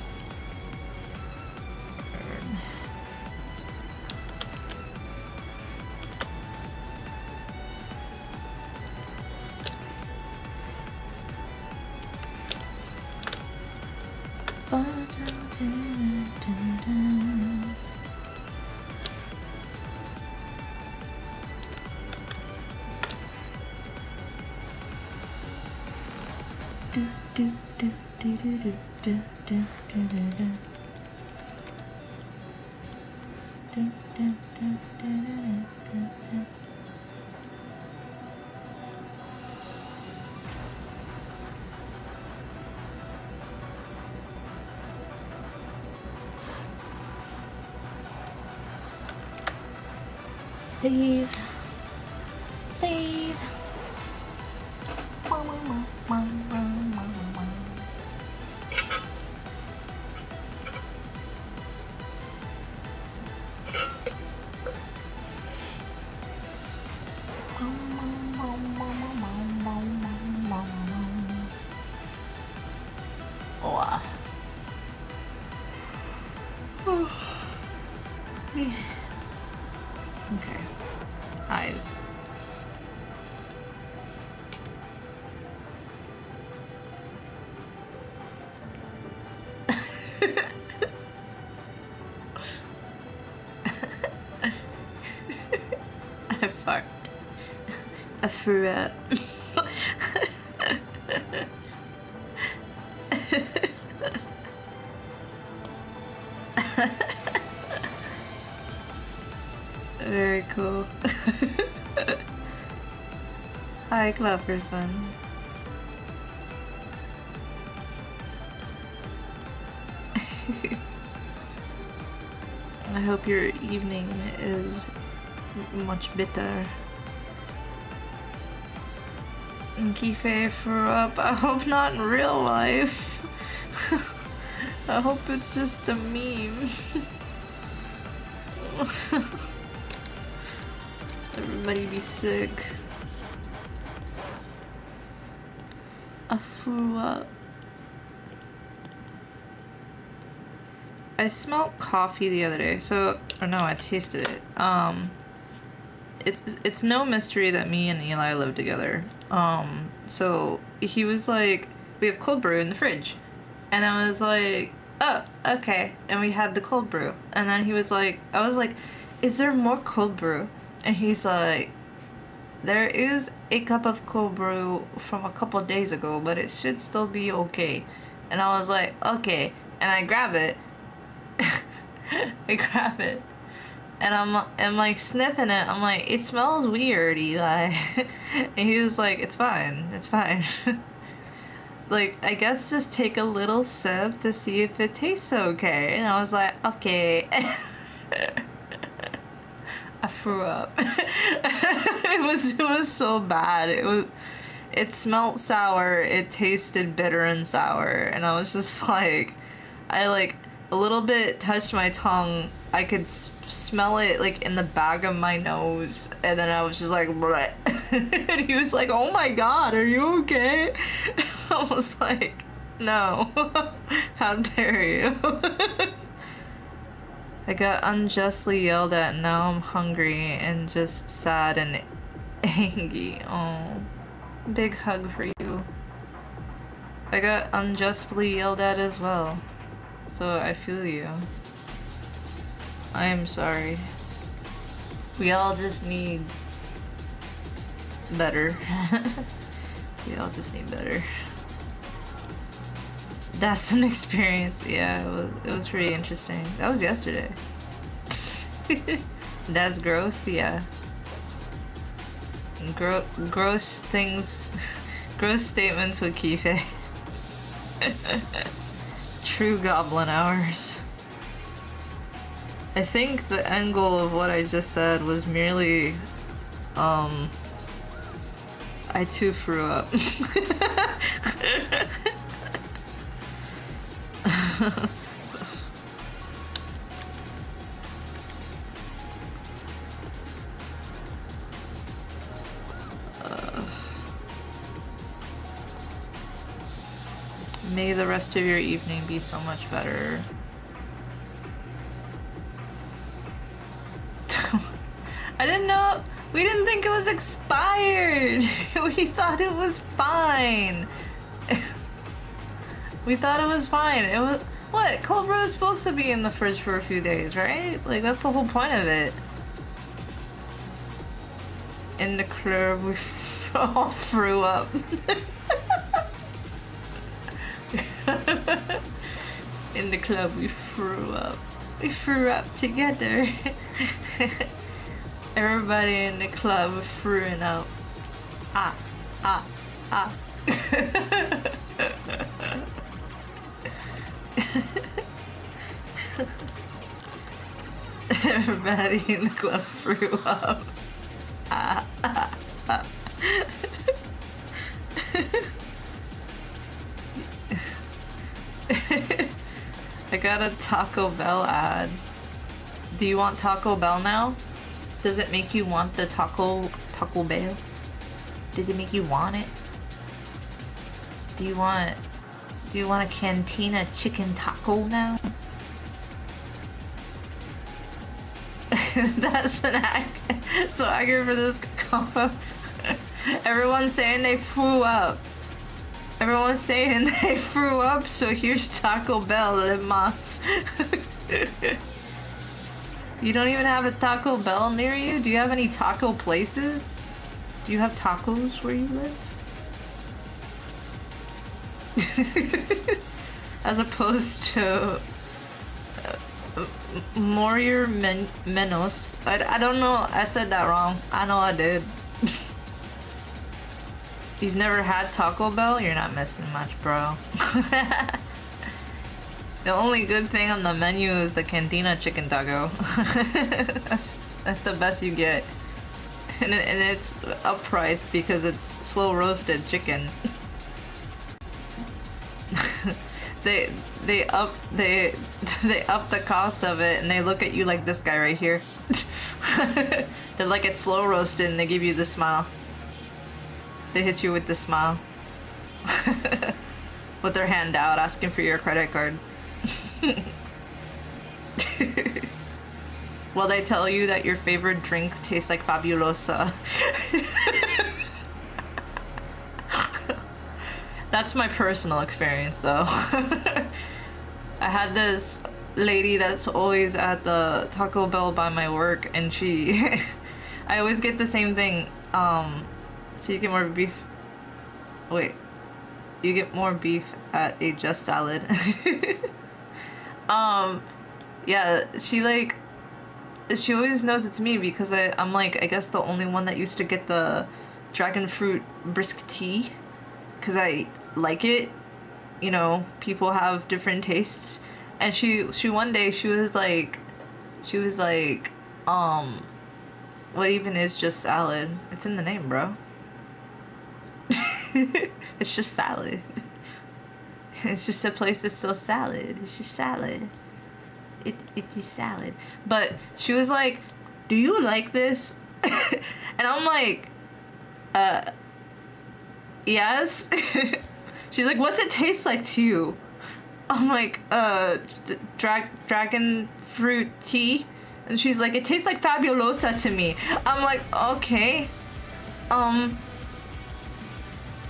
Save. Save. Wow. Okay. Eyes. I farted. I threw up. Very cool. Hi, Cloverson. I hope your evening is much better. Kifé threw up. I hope not in real life. I hope it's just a meme. Everybody be sick. I threw up. I smelled coffee the other day, or no, I tasted it. It's no mystery that me and Eli live together. So he was like, we have cold brew in the fridge. And I was like, oh, okay. And we had the cold brew. And then he was like, I was like, is there more cold brew? And he's like, there is a cup of cold brew from a couple days ago, but it should still be okay. And I was like, okay. And I grab it. I grab it. And I'm like sniffing it. I'm like, it smells weird, Eli. And he was like, it's fine. It's fine. Like, I guess just take a little sip to see if it tastes okay. And I was like, okay. I threw up. it was so bad. It smelled sour. It tasted bitter and sour. And I was just like, I like a little bit touched my tongue. I could smell it like in the back of my nose. And then I was just like, bleh. And he was like, oh my God, are you okay? I was like, no. How dare you? I got unjustly yelled at, now I'm hungry and just sad and angry. Oh, big hug for you. I got unjustly yelled at as well, so I feel you. I am sorry. We all just need better. We all just need better. That's an experience. Yeah, it was pretty interesting. That was yesterday. That's gross. Yeah. Gross things. Gross statements with Kifé. True goblin hours. I think the end goal of what I just said was merely, I too threw up. May the rest of your evening be so much better. I didn't know. We didn't think it was expired. We thought it was fine. We thought it was fine. It was what? Cold brew is supposed to be in the fridge for a few days, right? Like that's the whole point of it. In the club, we all threw up. In the club, we threw up. We threw up together. Everybody in the club was throwing up. Ah, ah, ah. Everybody in the club threw up. Ah, ah, ah. I got a Taco Bell ad. Do you want Taco Bell now? Does it make you want the Taco Bell? Does it make you want it? Do you want a Cantina chicken taco now? That's an act. So accurate for this combo. Everyone's saying they threw up. Everyone's saying they threw up, so here's Taco Bell, Limas. You don't even have a Taco Bell near you? Do you have any taco places? Do you have tacos where you live? As opposed to Morier Menos. I don't know, I said that wrong. I know I did. You've never had Taco Bell? You're not missing much, bro. The only good thing on the menu is the Cantina chicken taco. That's the best you get. And it's uppriced because it's slow roasted chicken. They up the cost of it, and they look at you like this guy right here. They're like, it's slow roasted, and they give you the smile. They hit you with the smile. With their hand out, asking for your credit card. Well, they tell you that your favorite drink tastes like Fabulosa. That's my personal experience, though. I had this lady that's always at the Taco Bell by my work, and she... I always get the same thing. So you get more beef... Wait. You get more beef at a Just Salad. Yeah, she always knows it's me because I'm like, I guess the only one that used to get the dragon fruit brisk tea. Because I like it. You know, people have different tastes. And she one day, she was like, what even is Just Salad? It's in the name, bro. It's just salad. It's just a place that sells salad. It's just salad. It is salad. But she was like, do you like this? And I'm like, yes. She's like, what's it taste like to you? I'm like, dragon fruit tea. And she's like, it tastes like Fabulosa to me. I'm like, okay.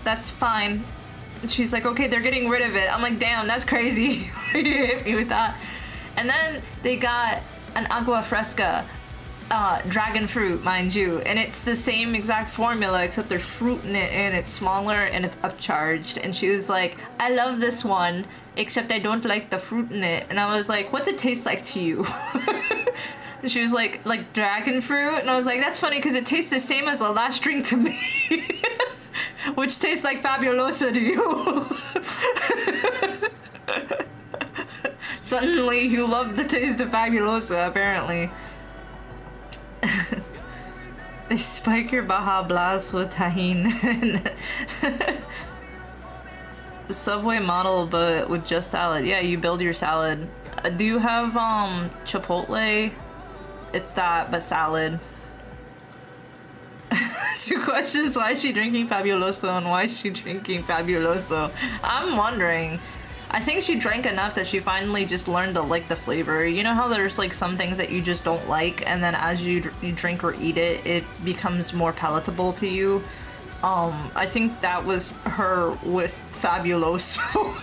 That's fine. And she's like, okay, they're getting rid of it. I'm like, damn, that's crazy. You hit me with that. And then they got an agua fresca, dragon fruit, mind you. And it's the same exact formula, except there's fruit in it, and it's smaller and it's upcharged. And she was like, I love this one, except I don't like the fruit in it. And I was like, what's it taste like to you? And she was like dragon fruit. And I was like, that's funny because it tastes the same as the last drink to me. Which tastes like Fabulosa to you. Suddenly you love the taste of Fabulosa, apparently. They spike your Baja Blast with tahine. Subway model, but with just salad. Yeah, you build your salad. Do you have Chipotle? It's that, but salad. 2 questions. Why is she drinking Fabuloso and why is she drinking Fabuloso? I'm wondering. I think she drank enough that she finally just learned to like the flavor. You know how there's like some things that you just don't like, and then as you drink or eat it, it becomes more palatable to you. I think that was her with Fabuloso.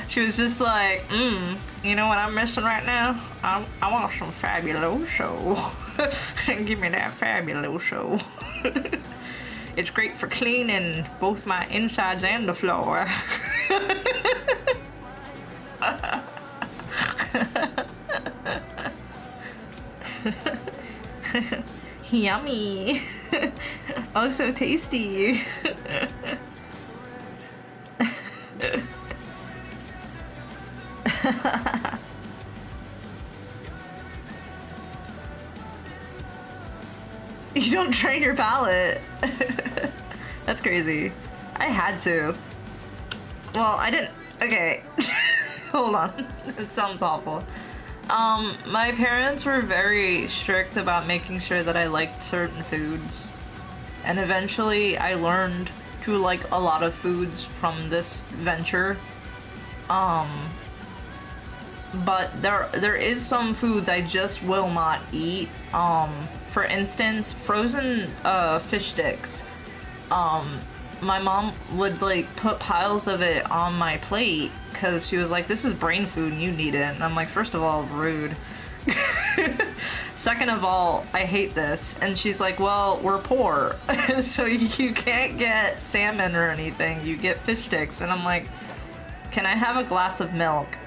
She was just like, you know what I'm missing right now? I want some Fabuloso. Give me that Fabuloso. It's great for cleaning both my insides and the floor. Yummy. Oh, so tasty. You don't train your palate. That's crazy. I had to. Well, I didn't. Okay. Hold on. It sounds awful. My parents were very strict about making sure that I liked certain foods. And eventually I learned to like a lot of foods from this venture. But there is some foods I just will not eat. For instance, frozen fish sticks. My mom would like put piles of it on my plate because she was like, this is brain food and you need it. And I'm like, first of all, rude. Second of all, I hate this. And she's like, well, we're poor, so you can't get salmon or anything. You get fish sticks. And I'm like, can I have a glass of milk?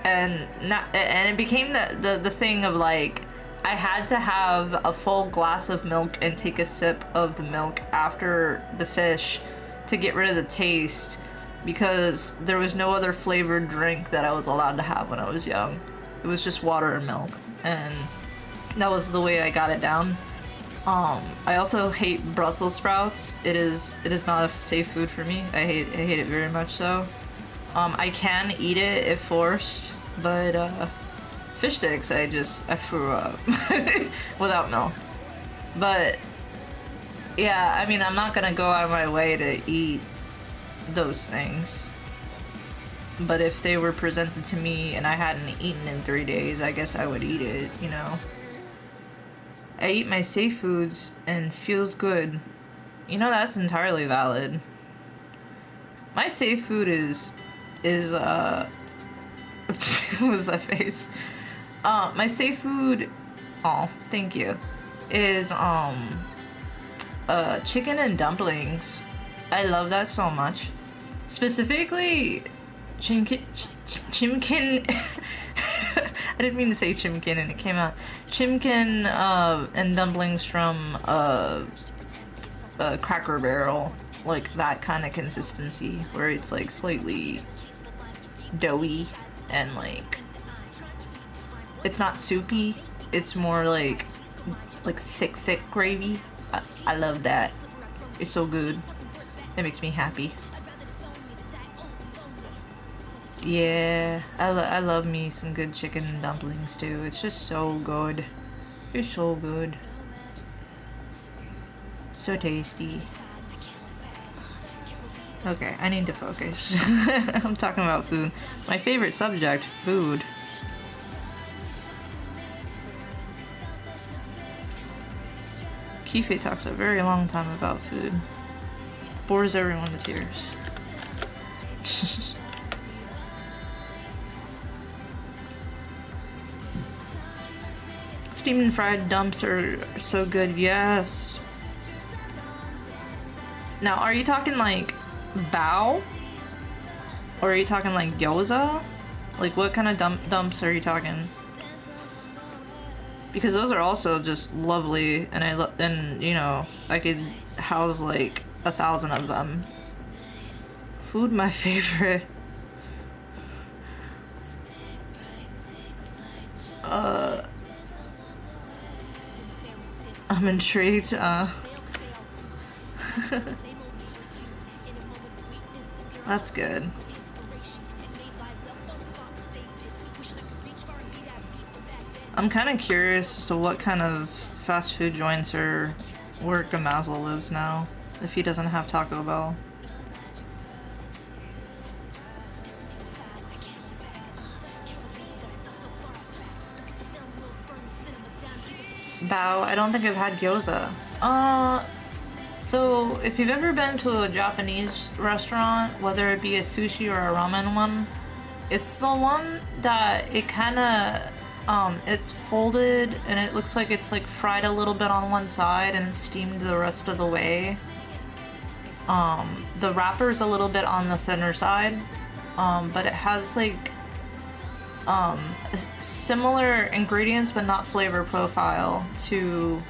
And it became the thing of like, I had to have a full glass of milk and take a sip of the milk after the fish to get rid of the taste, because there was no other flavored drink that I was allowed to have when I was young. It was just water and milk, and that was the way I got it down. I also hate Brussels sprouts. It is not a safe food for me. I hate it very much so. I can eat it if forced, but fish sticks, I threw up without milk. But yeah, I mean, I'm not gonna go out of my way to eat those things. But if they were presented to me and I hadn't eaten in 3 days, I guess I would eat it, you know. I eat my safe foods and feels good. You know, that's entirely valid. My safe food is what was that face? My safe food, oh, thank you, is chicken and dumplings. I love that so much. Specifically, chimkin. I didn't mean to say chimkin and it came out. Chimkin and dumplings from Cracker Barrel, like that kind of consistency where it's like slightly doughy and like it's not soupy, it's more like thick gravy. I love that. It's so good. It makes me happy. Yeah, I love me some good chicken and dumplings too. It's just so good. It's so good. So tasty. Okay, I need to focus. I'm talking about food. My favorite subject, food. Kifé talks a very long time about food. Bores everyone to tears. Steamed and fried dumps are so good, yes. Now, are you talking like bao? Or are you talking like gyoza? Like what kind of dumps are you talking? Because those are also just lovely, and you know, I could house like 1,000 of them. Food, my favorite. I'm intrigued. That's good. I'm kind of curious as to what kind of fast food joints are where Gamazel lives now, if he doesn't have Taco Bell. Bao, I don't think I've had gyoza. So if you've ever been to a Japanese restaurant, whether it be a sushi or a ramen one, it's the one that it kind of, it's folded and it looks like it's like fried a little bit on one side and steamed the rest of the way. The wrapper's a little bit on the thinner side, but it has like similar ingredients but not flavor profile to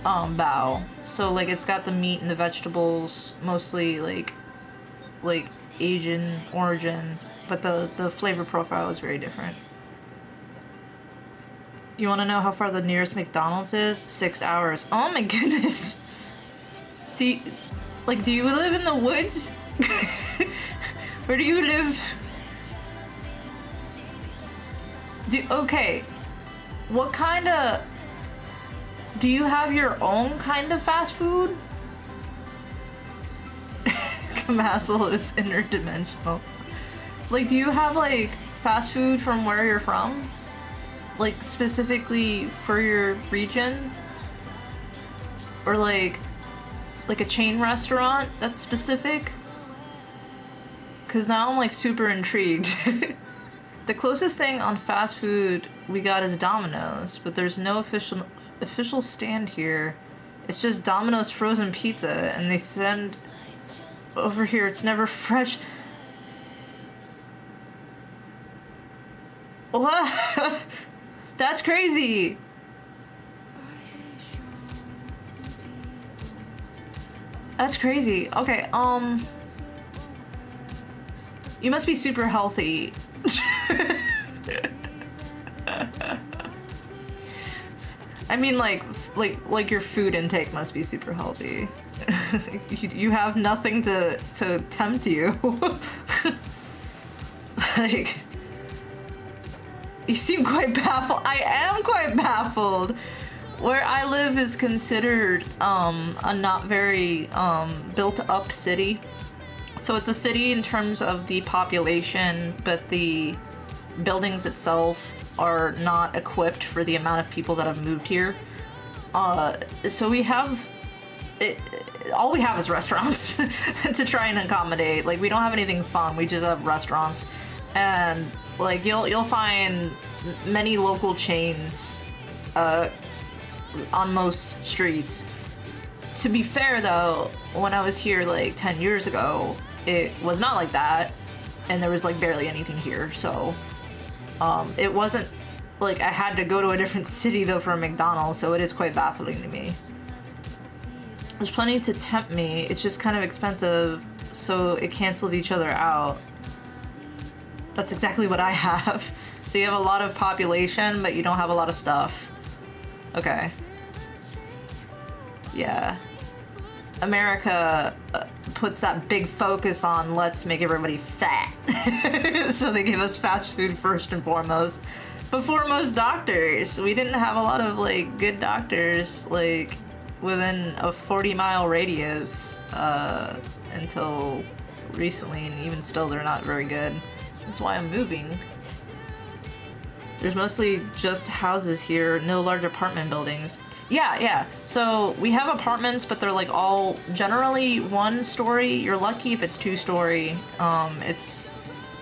bao. So like it's got the meat and the vegetables, mostly like Asian origin, but the flavor profile is very different. You want to know how far the nearest McDonald's is? 6 hours. Oh my goodness. Do you live in the woods? Where do you live? Okay. What kind of... Do you have your own kind of fast food? Kamazel is interdimensional. Like, do you have, like, fast food from where you're from? Like, specifically for your region? Or, like a chain restaurant that's specific? Because now I'm, like, super intrigued. The closest thing on fast food we got is Domino's, but there's no official stand here. It's just Domino's frozen pizza, and they send over here. It's never fresh. What? That's crazy. That's crazy. Okay, you must be super healthy. I mean, like your food intake must be super healthy. You have nothing to tempt you. Like, you seem quite baffled. I am quite baffled. Where I live is considered a not very built up city. So it's a city in terms of the population, but the buildings itself are not equipped for the amount of people that have moved here. So we have all we have is restaurants to try and accommodate. Like, we don't have anything fun. We just have restaurants, and like you'll find many local chains on most streets. To be fair though, when I was here like 10 years ago, it was not like that, and there was like barely anything here, so it wasn't like I had to go to a different city though for a McDonald's, so it is quite baffling to me. There's plenty to tempt me, it's just kind of expensive, so it cancels each other out. That's exactly what I have. So you have a lot of population, but you don't have a lot of stuff. Okay. Yeah. America puts that big focus on let's make everybody fat. So they give us fast food first and foremost. Before most doctors. We didn't have a lot of like good doctors like within a 40-mile radius until recently, and even still they're not very good. That's why I'm moving. There's mostly just houses here, no large apartment buildings. Yeah. So we have apartments, but they're like all generally one story. You're lucky if it's 2-story. It's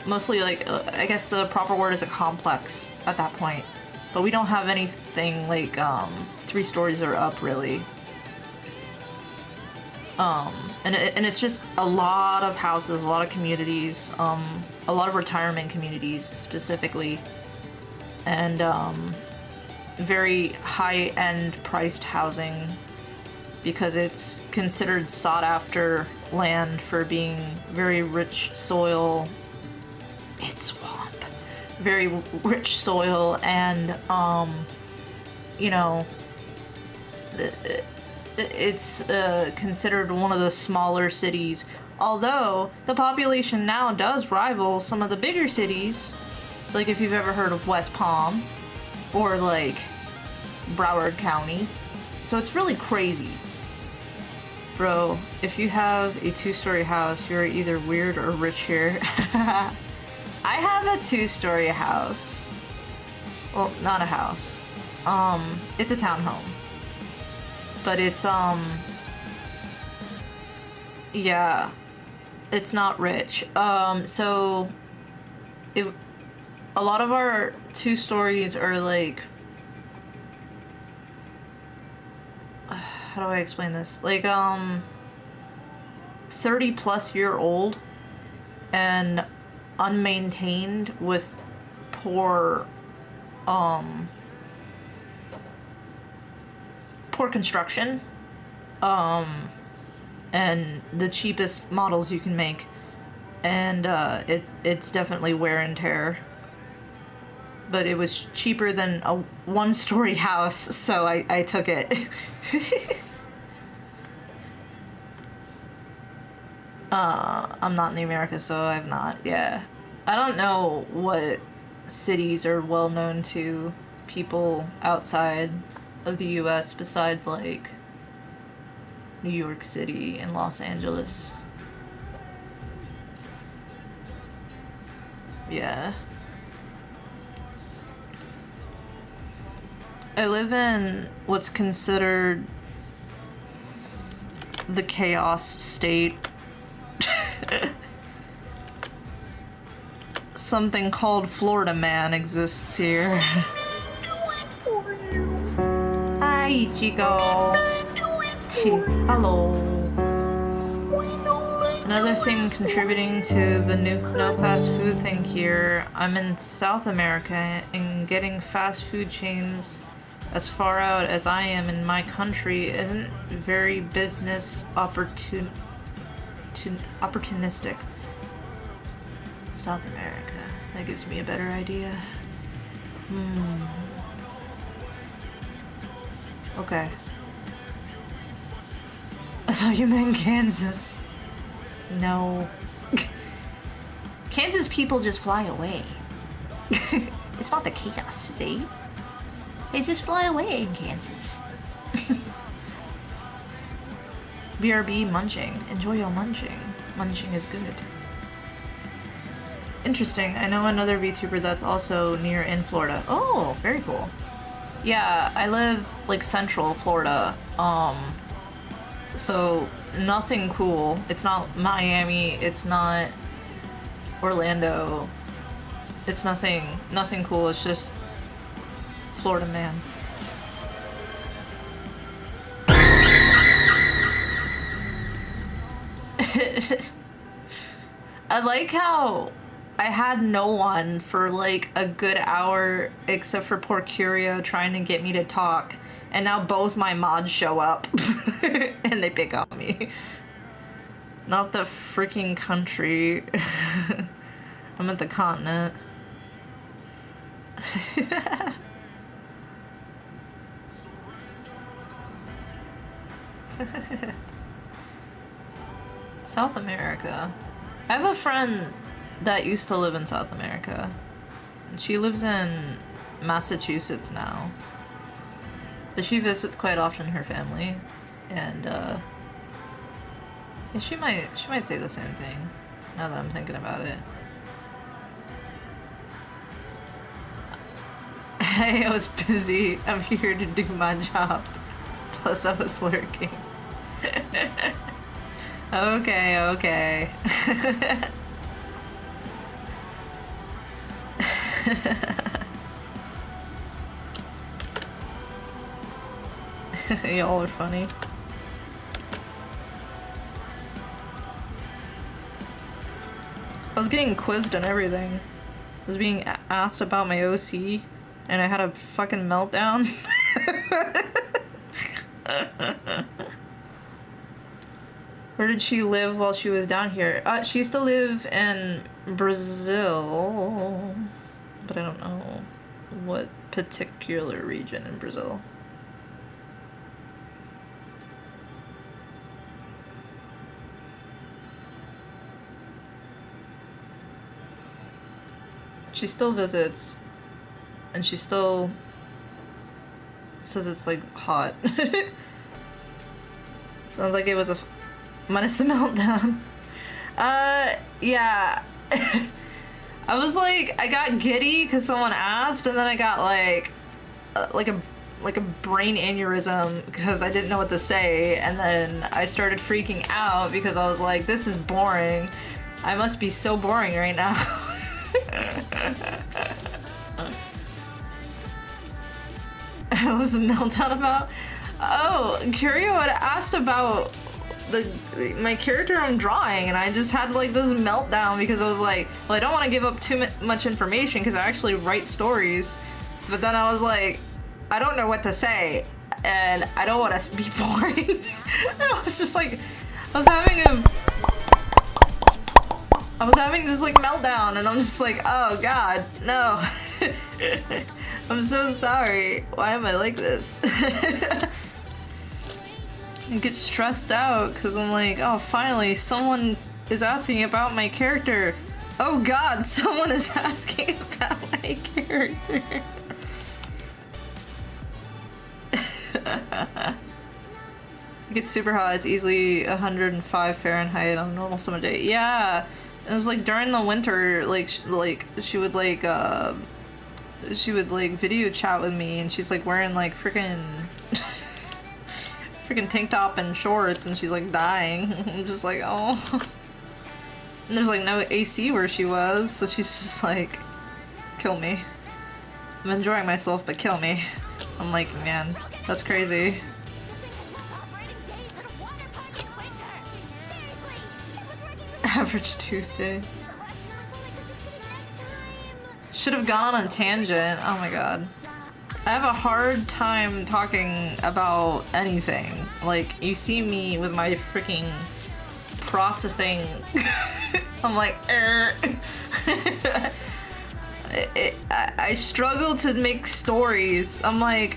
mostly like, I guess the proper word is a complex at that point. But we don't have anything like 3 stories or up really. And it's just a lot of houses, a lot of communities, a lot of retirement communities specifically. And very high-end priced housing because it's considered sought-after land for being very rich soil. It's swamp. Very rich soil, and you know, it's considered one of the smaller cities. Although the population now does rival some of the bigger cities, like if you've ever heard of West Palm. or like Broward County. So it's really crazy. Bro, if you have a 2-story house, you're either weird or rich here. I have a 2-story house. Well, not a house. It's a townhome. But it's, yeah, it's not rich. So a lot of our 2 stories are like, how do I explain this? Like, 30 plus year old and unmaintained with poor construction, and the cheapest models you can make, and it's definitely wear and tear. But it was cheaper than a 1-story house, so I took it. I'm not in the Americas, so I've not, yeah. I don't know what cities are well known to people outside of the US besides like New York City and Los Angeles. Yeah. I live in what's considered the chaos state. Something called Florida Man exists here. Hi, Chico. Hello. Another thing contributing to the no fast food thing here, I'm in South America, and getting fast food chains as far out as I am in my country isn't very business opportunistic. South America. That gives me a better idea. Okay. I thought you meant Kansas. No. Kansas people just fly away. It's not the chaos state. They just fly away in Kansas. BRB munching. Enjoy your munching. Munching is good. Interesting. I know another VTuber that's also near in Florida. Oh, very cool. Yeah, I live like central Florida. So nothing cool. It's not Miami. It's not Orlando. It's nothing cool. It's just Florida man. I like how I had no one for like a good hour except for poor Curio trying to get me to talk, and now both my mods show up and they pick on me. Not the freaking country. I'm at the continent. South America. I have a friend that used to live in South America. She lives in Massachusetts now. But she visits quite often her family. And yeah, she might say the same thing now that I'm thinking about it. Hey, I was busy. I'm here to do my job. Plus I was lurking. Okay. Y'all are funny. I was getting quizzed and everything. I was being asked about my OC, and I had a fucking meltdown. Where did she live while she was down here? She used to live in Brazil, but I don't know what particular region in Brazil. She still visits, and she still says it's like hot. Sounds like it was a minus the meltdown. Yeah. I was like, I got giddy because someone asked, and then I got like a brain aneurysm because I didn't know what to say, and then I started freaking out because I was like, this is boring. I must be so boring right now. What was the meltdown about? Oh, Curio had asked about my character I'm drawing, and I just had like this meltdown because I was like, well, I don't want to give up too much information because I actually write stories, but then I was like, I don't know what to say, and I don't want to be boring. I was just like, I was having this like meltdown, and I'm just like, oh god, no. I'm so sorry. Why am I like this? I get stressed out because I'm like, oh, finally, someone is asking about my character. Oh god, someone is asking about my character. It gets super hot. It's easily 105 Fahrenheit on a normal summer day. Yeah, it was like during the winter, like she would video chat with me, and she's like wearing like freaking tank top and shorts, and she's like dying. I'm just like, oh. And there's like no AC where she was, so she's just like, kill me. I'm enjoying myself, but kill me. I'm like, man, that's crazy. Average Tuesday. Should have gone on a tangent. Oh my god. I have a hard time talking about anything. Like, you see me with my freaking processing. I'm like, I struggle to make stories. I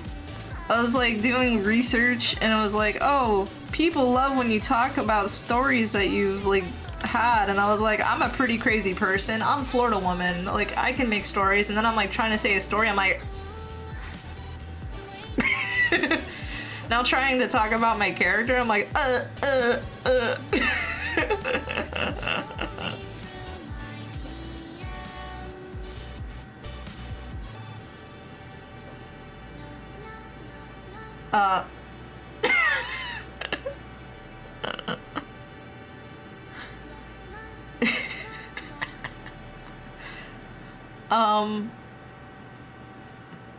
was like doing research, and I was like, oh, people love when you talk about stories that you've like had, and I was like, I'm a pretty crazy person. I'm Florida woman. Like, I can make stories, and then I'm like trying to say a story. I'm like, now trying to talk about my character, I'm like,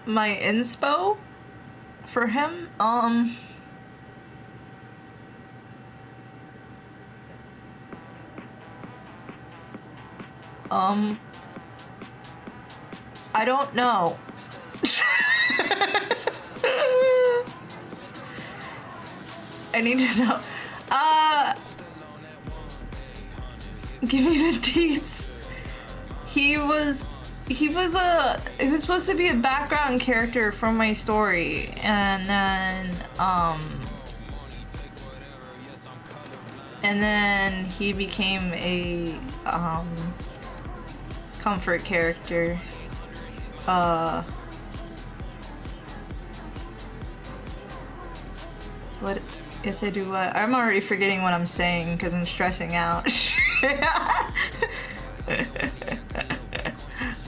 my inspo for him, I don't know. I need to know. Give me the deets. He was supposed to be a background character from my story, and then he became a comfort character. What? Yes, I do what? I'm already forgetting what I'm saying because I'm stressing out.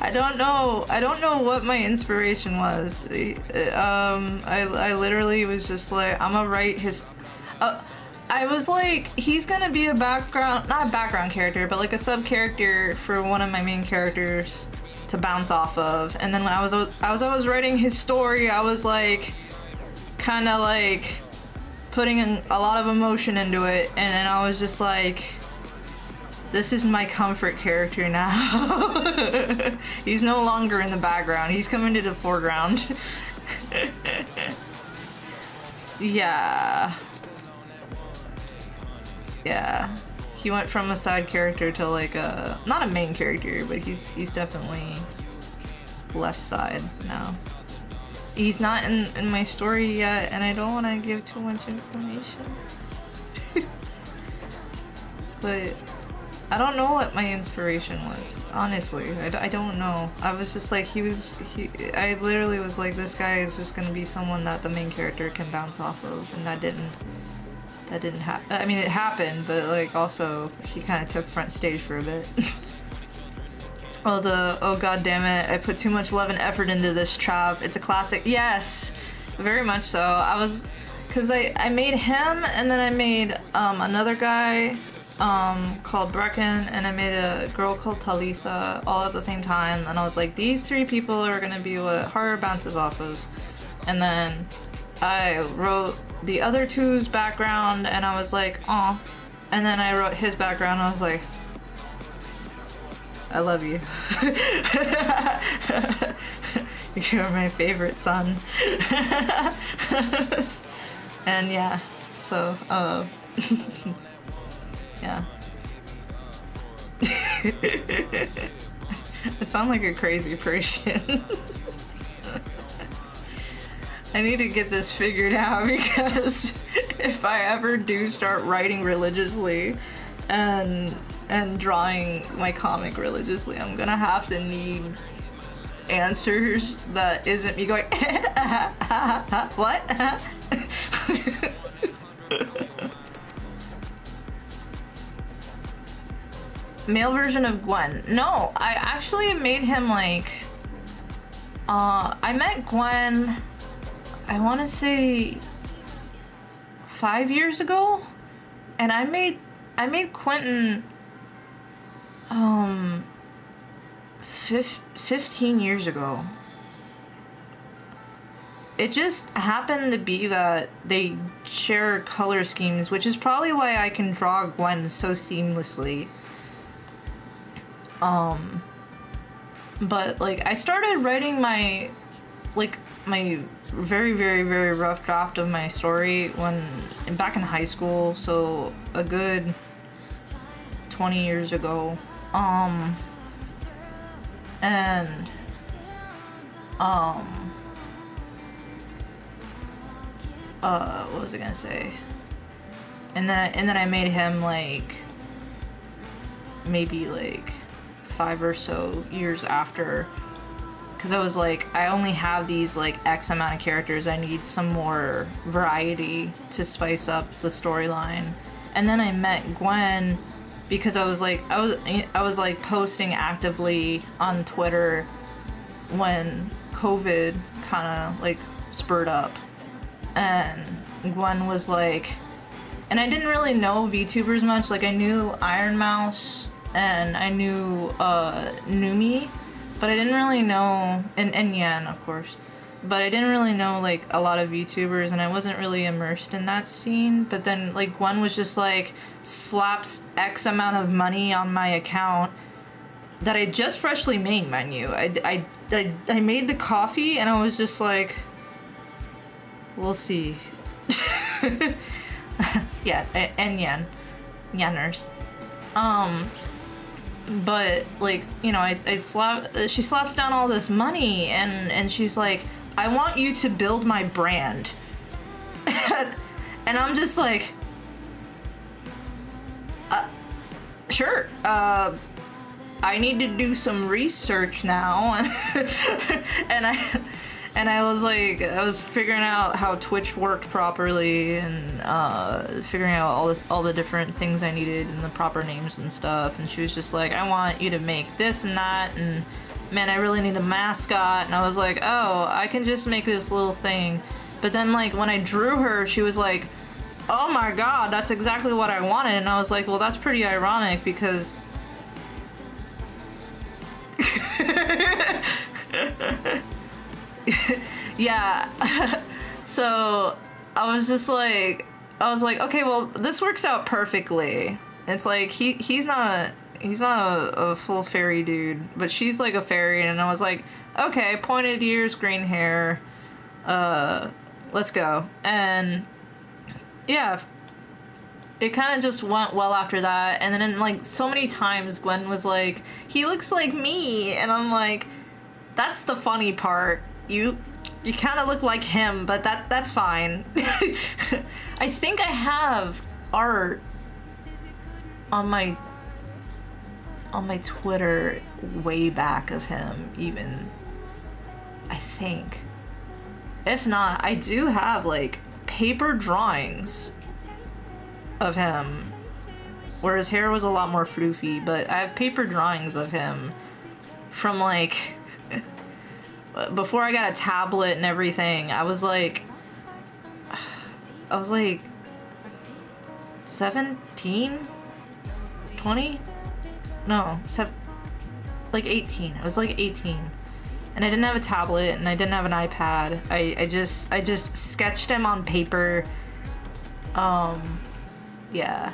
I don't know what my inspiration was. I literally was just like, I'm gonna write his. I was like, he's gonna be a background, not a background character, but like a sub character for one of my main characters to bounce off of. And then when I was writing his story, I was like, kind of like putting a lot of emotion into it, and then I was just like, this is my comfort character now. He's no longer in the background. He's coming to the foreground. Yeah. Yeah. He went from a side character to like a, not a main character, but he's definitely less side now. He's not in my story yet, and I don't want to give too much information. But I don't know what my inspiration was. Honestly, I don't know. I was just like, I literally was like, this guy is just gonna be someone that the main character can bounce off of, and that didn't happen. I mean, it happened, but like also he kind of took front stage for a bit. Oh god damn it! I put too much love and effort into this trap. It's a classic. Yes, very much so. Cause I made him, and then I made another guy called Brecken, and I made a girl called Talisa all at the same time. And I was like, these three people are gonna be what horror bounces off of. And then I wrote the other two's background, and I was like, aw. And then I wrote his background, and I was like, I love you. You're my favorite son. And yeah, so, yeah. I sound like a crazy person. I need to get this figured out, because if I ever do start writing religiously and drawing my comic religiously, I'm gonna have to need answers that isn't me going what? Male version of Gwen. No, I actually made him like I met Gwen, I want to say 5 years ago, and I made Quentin 15 years ago. It just happened to be that they share color schemes, which is probably why I can draw Gwen so seamlessly. But like I started writing my very, very, very rough draft of my story back in high school, so a good 20 years ago. What was I gonna say? And then I made him like maybe like 5 or so years after, because I was like, I only have these like X amount of characters, I need some more variety to spice up the storyline. And then I met Gwen because I was like posting actively on Twitter when COVID kind of like spurred up, and Gwen was like, and I didn't really know VTubers much. Like I knew Iron Mouse and I knew Numi, but I didn't really know, and Yan of course, but I didn't really know like a lot of VTubers, and I wasn't really immersed in that scene. But then like Gwen was just like, slaps X amount of money on my account that I just freshly made, mind you. I made the coffee, and I was just like, we'll see. Yeah, and Yanners. But like, you know, she slaps down all this money, and she's like, I want you to build my brand. And I'm just like, sure. I need to do some research now. And I was like, I was figuring out how Twitch worked properly, and figuring out all the different things I needed and the proper names and stuff. And she was just like, I want you to make this and that, and man, I really need a mascot. And I was like, oh, I can just make this little thing. But then like when I drew her, she was like, oh my god, that's exactly what I wanted. And I was like, well, that's pretty ironic, because yeah. So I was like, okay, well, this works out perfectly. It's like he's not a full fairy dude, but she's like a fairy. And I was like, okay, pointed ears, green hair, let's go. And yeah, it kind of just went well after that. And then like so many times Gwen was like, he looks like me, and I'm like, that's the funny part. You kind of look like him, but that's fine. I think I have art on my on my Twitter way back of him, even. I think. If not, I do have like paper drawings of him where his hair was a lot more floofy, but I have paper drawings of him from like before I got a tablet and everything. I was like 17, 20? No, like 18. I was like 18. And I didn't have a tablet and I didn't have an iPad. I just sketched him on paper. Yeah.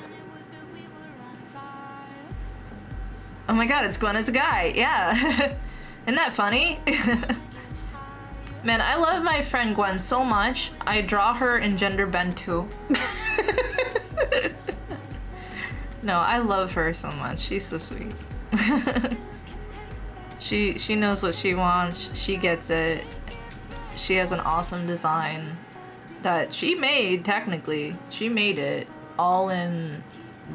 Oh my god, it's Gwen as a guy. Yeah. Isn't that funny? Man, I love my friend Gwen so much. I draw her in gender bend too. No, I love her so much. She's so sweet. She knows what she wants. She gets it. She has an awesome design that she made, technically. She made it all in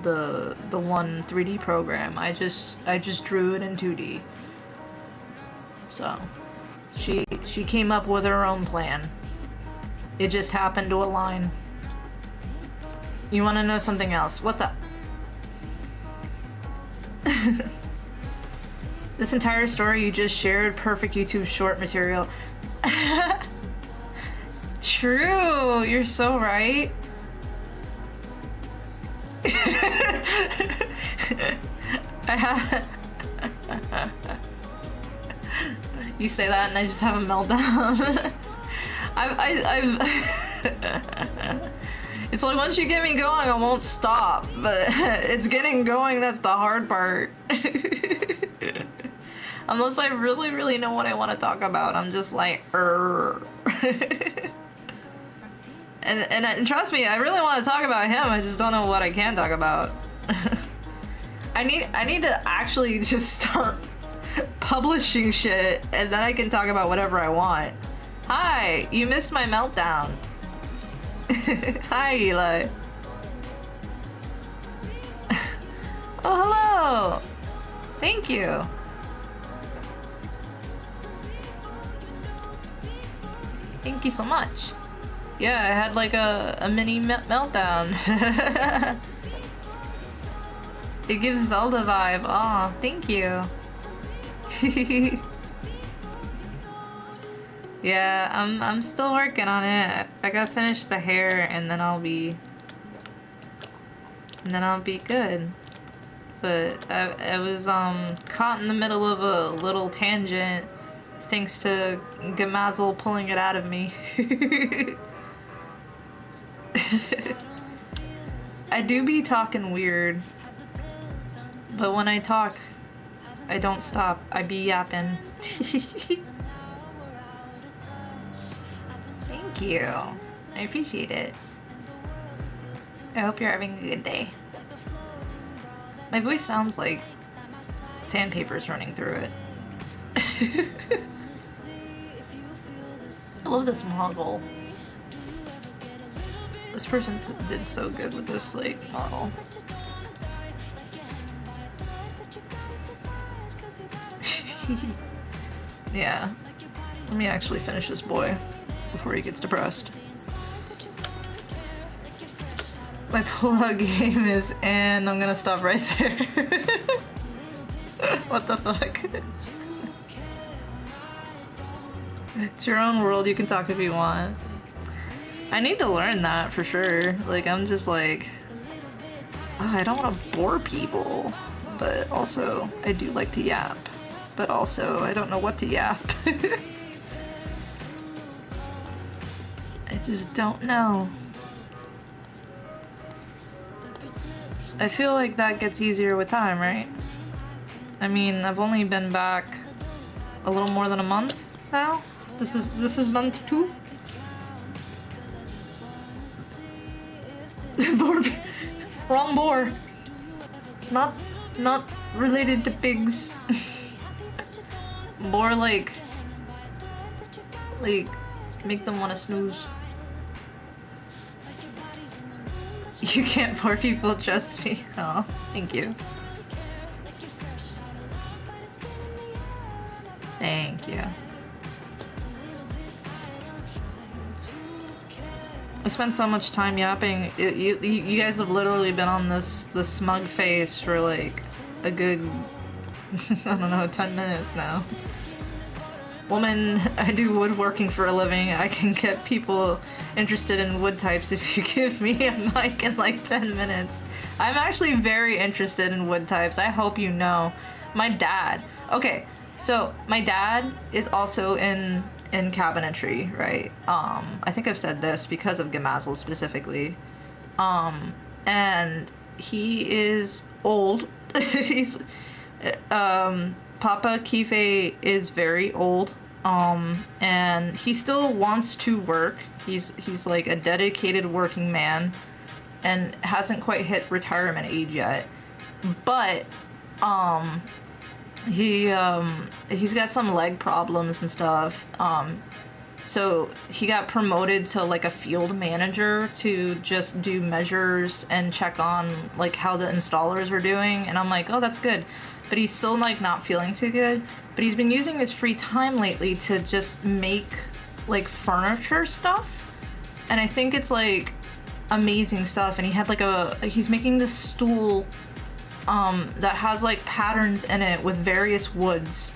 the one 3D program. I just drew it in 2D. So she came up with her own plan. It just happened to align. You want to know something else? What's up? This entire story you just shared, perfect YouTube short material. True, you're so right. I have. You say that and I just have a meltdown. I've It's like once you get me going, I won't stop. But it's getting going that's the hard part. Unless I really, really know what I want to talk about, I'm just like, and trust me, I really want to talk about him. I just don't know what I can talk about. I need to actually just start publishing shit, and then I can talk about whatever I want. Hi, you missed my meltdown. Hi, Eli. Oh, hello. Thank you. Thank you so much. Yeah, I had like a mini meltdown. It gives Zelda vibe. Aw, thank you. Yeah, I'm still working on it. I gotta finish the hair and then I'll be good. But I was caught in the middle of a little tangent thanks to Gamazel pulling it out of me. I do be talking weird, but when I talk, I don't stop. I be yapping. Thank you. I appreciate it. I hope you're having a good day. My voice sounds like sandpaper's running through it. I love this model. This person did so good with this, like, model. Yeah. Let me actually finish this boy before he gets depressed. My plug game is in. I'm gonna stop right there. What the fuck? It's your own world, you can talk if you want. I need to learn that for sure. Like, I'm just like, oh, I don't want to bore people, but also I do like to yap. But also, I don't know what to yap. I just don't know. I feel like that gets easier with time, right? I mean, I've only been back a little more than a month now. This is month 2. Boar. Wrong boar. Not related to pigs. Boar like make them want to snooze. You can't bore people, trust me. Oh, thank you. Thank you. I spent so much time yapping. You guys have literally been on this smug face for like a good, I don't know, 10 minutes now. Woman, I do woodworking for a living. I can get people interested in wood types if you give me a mic in like 10 minutes. I'm actually very interested in wood types. I hope you know. My dad. Okay, so my dad is also in cabinetry, right? I think I've said this because of Gemazzle specifically. And he is old. He's Papa Kifé is very old. And he still wants to work. He's like a dedicated working man and hasn't quite hit retirement age yet. But he's got some leg problems and stuff. So he got promoted to like a field manager to just do measures and check on like how the installers are doing. And I'm like, oh, that's good. But he's still like not feeling too good. But he's been using his free time lately to just make like furniture stuff. And I think it's like amazing stuff. And he had like he's making this stool that has like patterns in it with various woods,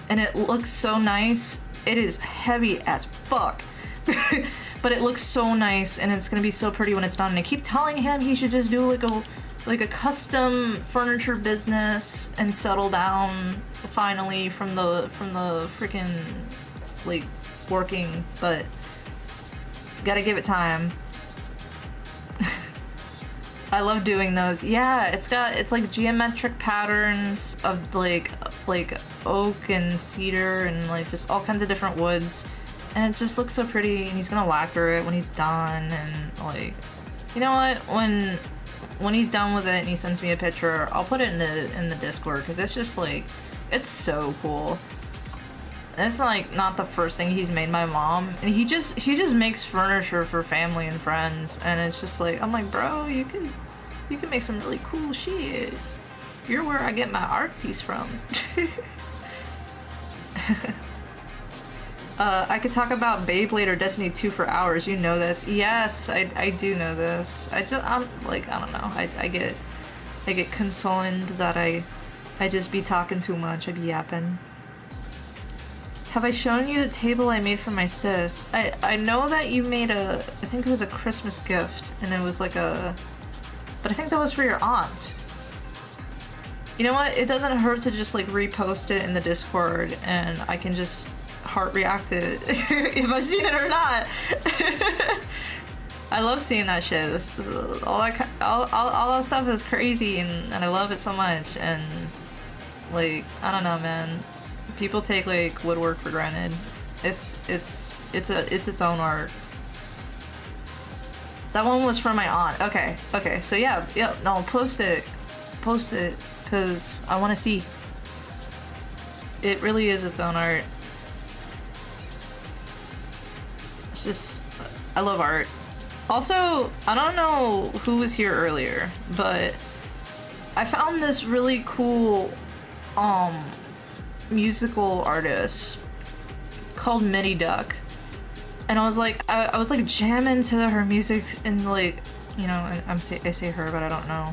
and it looks so nice. It is heavy as fuck, but it looks so nice, and it's gonna be so pretty when it's done. And I keep telling him he should just do like a custom furniture business and settle down finally from the freaking like working, but gotta give it time. I love doing those. Yeah, it's like geometric patterns of like oak and cedar and like just all kinds of different woods, and it just looks so pretty. And he's gonna lacquer it when he's done. And like, you know what? When he's done with it and he sends me a picture, I'll put it in the Discord, because it's just like, it's so cool. And it's like not the first thing he's made my mom, and he just makes furniture for family and friends, and it's just like, I'm like, bro, you can make some really cool shit. You're where I get my artsies from. I could talk about Beyblade or Destiny 2 for hours. You know this. Yes, I do know this. I'm like, I don't know. I get concerned that I just be talking too much. I be yapping. Have I shown you the table I made for my sis? I know that you made I think it was a Christmas gift, and it was like but I think that was for your aunt. You know what? It doesn't hurt to just like repost it in the Discord, and I can just heart react to it if I've seen it or not. I love seeing that shit. All that stuff is crazy, and I love it so much. And like, I don't know, man. People take like woodwork for granted. It's its own art. That one was from my aunt. Okay, so yeah, no, post it, because I want to see. It really is its own art. It's just, I love art. Also, I don't know who was here earlier, but I found this really cool musical artist called Mini Duck, and I was like, I was like jamming to her music, and like, you know, I say her, but I don't know.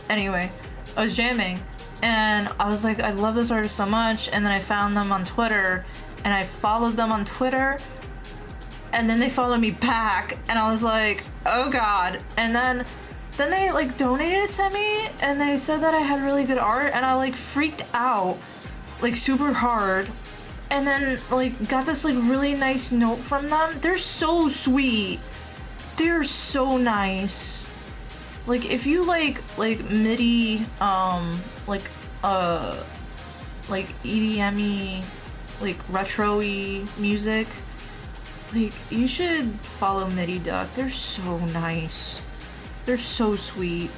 Anyway, I was jamming, and I was like, I love this artist so much. And then I found them on Twitter, and I followed them on Twitter, and then they followed me back, and I was like, oh god. And then they like donated to me, and they said that I had really good art, and I like freaked out like super hard, and then like got this like really nice note from them. They're so sweet. They're so nice. Like, if you like MIDI like EDM-y, like retro-y music, like, you should follow Mini Duck. They're so nice. They're so sweet.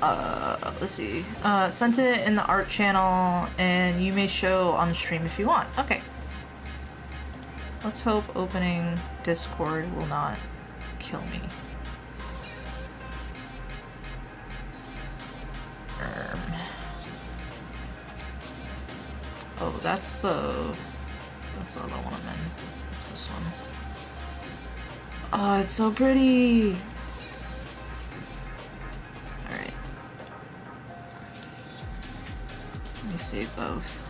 Let's see. Sent it in the art channel, and you may show on the stream if you want. Okay. Let's hope opening Discord will not kill me. Oh, that's the other one I'm in. It's this one. Oh, it's so pretty. All right. Let me save both.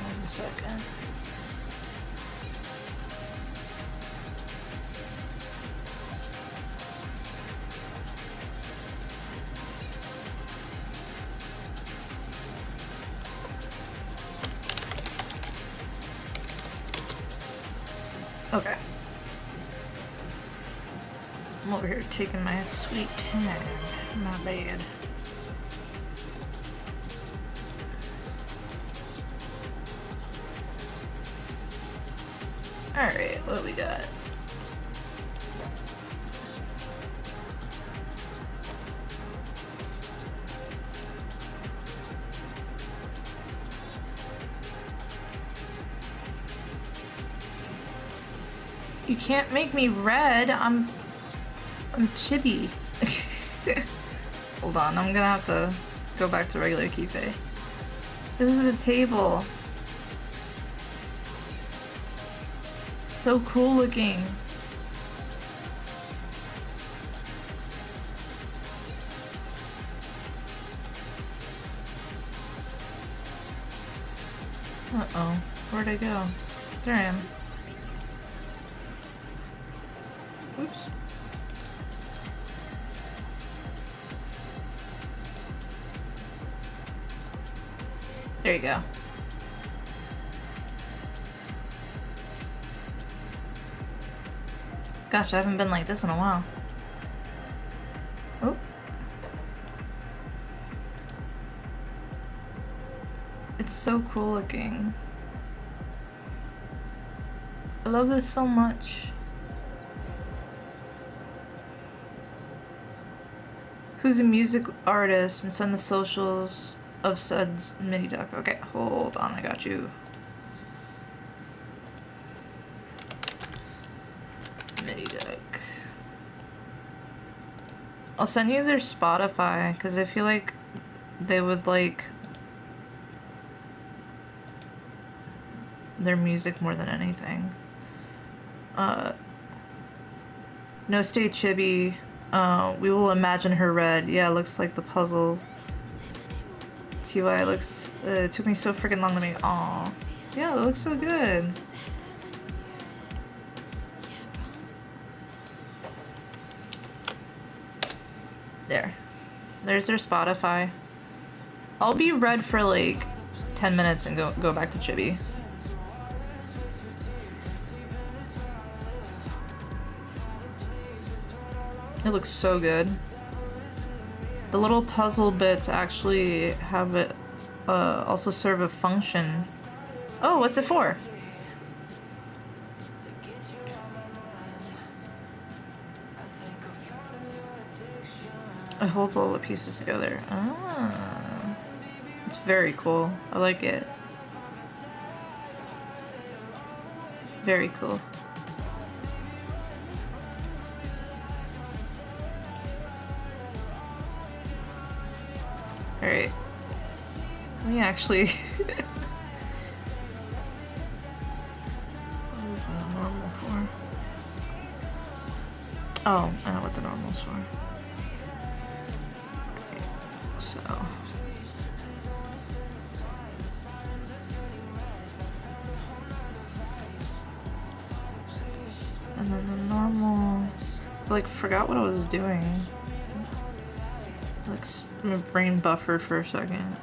One second. Okay. I'm over here taking my sweet time. Not bad. Alright, what do we got? You can't make me red. I'm chibi. Hold on, I'm gonna have to go back to regular Kifé. This is the table. It's so cool looking. Uh-oh. Where'd I go? There I am. Oops. There you go. Gosh, I haven't been like this in a while. Oh. It's so cool looking. I love this so much. Who's a music artist, and send the socials of Suds mini duck. Okay, hold on, I got you. Mini duck. I'll send you their Spotify because I feel like they would like their music more than anything. No stay chibi. We will imagine her red. Yeah, looks like the puzzle. TY looks. It took me so freaking long to make. Aw. Yeah, it looks so good. There. There's their Spotify. I'll be red for like 10 minutes and go back to chibi. It looks so good. The little puzzle bits actually have it also serve a function. Oh, what's it for? It holds all the pieces together. Ah, it's very cool. I like it. Very cool. Alright. Let me actually... What is the normal for? Oh, I know what the normal's for. Okay, so... And then the normal... I like forgot what I was doing. Like, my brain buffered for a second.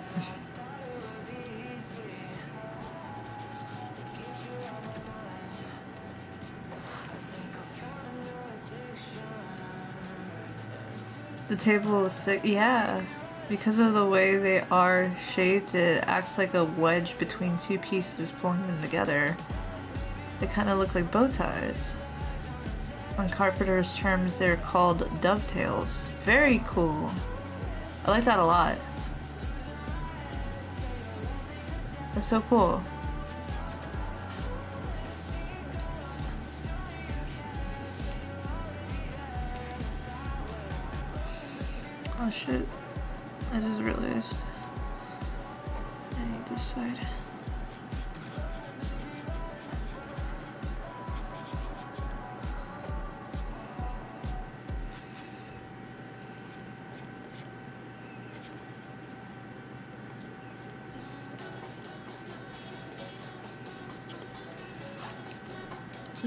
The table is sick. Yeah, Because of the way they are shaped, it acts like a wedge between two pieces, pulling them together. They kind of look like bow ties. On carpenters' terms, they're called dovetails. Very cool. I like that a lot. That's so cool. Oh shit. I just realized I need this side.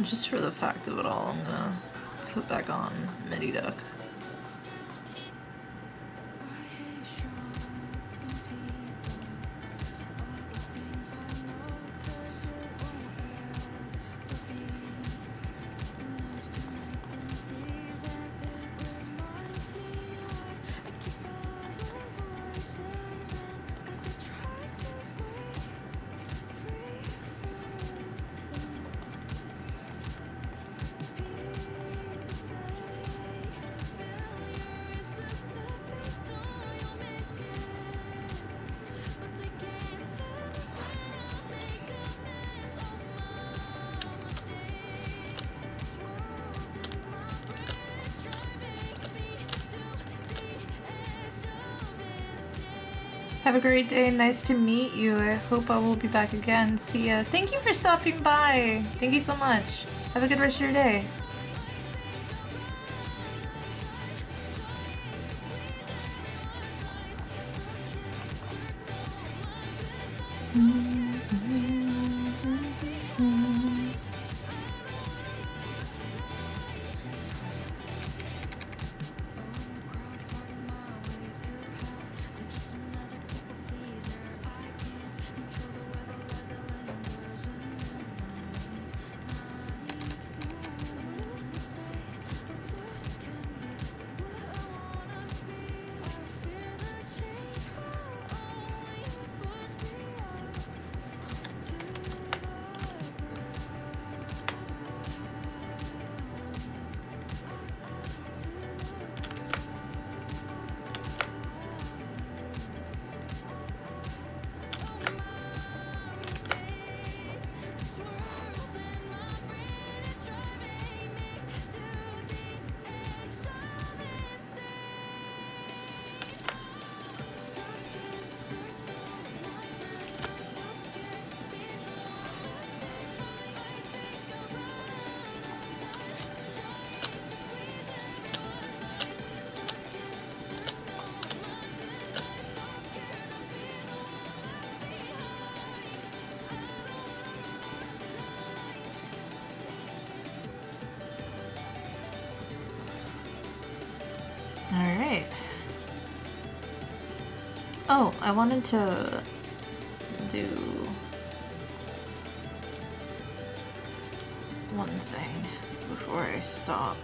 Just for the fact of it all, I'm gonna put back on MIDI duck. Have a great day. Nice to meet you. I hope I will be back again. See ya. Thank you for stopping by. Thank you so much. Have a good rest of your day. Alright. Oh, I wanted to do one thing before I stop.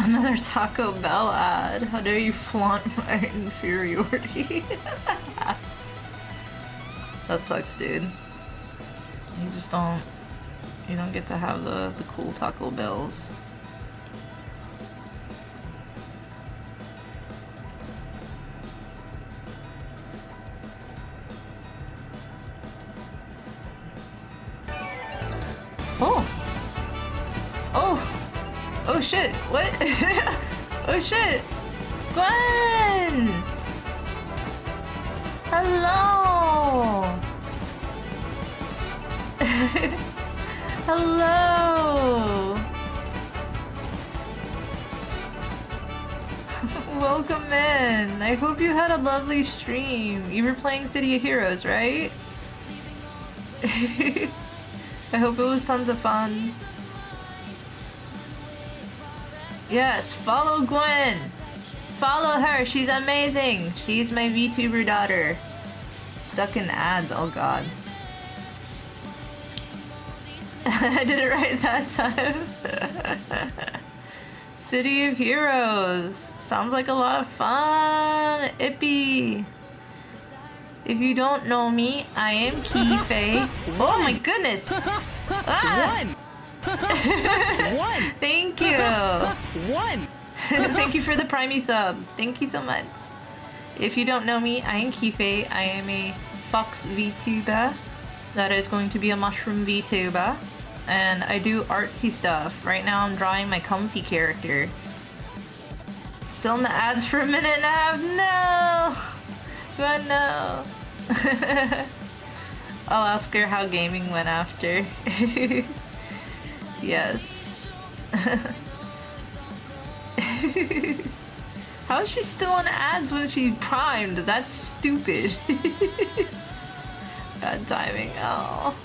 Another Taco Bell ad. How dare you flaunt my inferiority? That sucks, dude. You just don't... You don't get to have the cool Taco Bells. Oh! Oh! Oh shit! What? Oh shit! Gwen! Hello! Hello! Welcome in! I hope you had a lovely stream. You were playing City of Heroes, right? I hope it was tons of fun. Yes, follow Gwen! Follow her, she's amazing! She's my VTuber daughter. Stuck in ads, oh god. I did it right that time. City of Heroes. Sounds like a lot of fun. Ippy. If you don't know me, I am Kifé. Oh my goodness! Ah. One! Thank you! One! Thank you for the Primey sub. Thank you so much. If you don't know me, I am Kifé. I am a fox VTuber that is going to be a mushroom VTuber. And I do artsy stuff. Right now I'm drawing my comfy character. Still in the ads for a minute and a half. No! God, no. I'll ask her how gaming went after. Yes. How is she still on ads when she primed? That's stupid. Bad timing. Oh.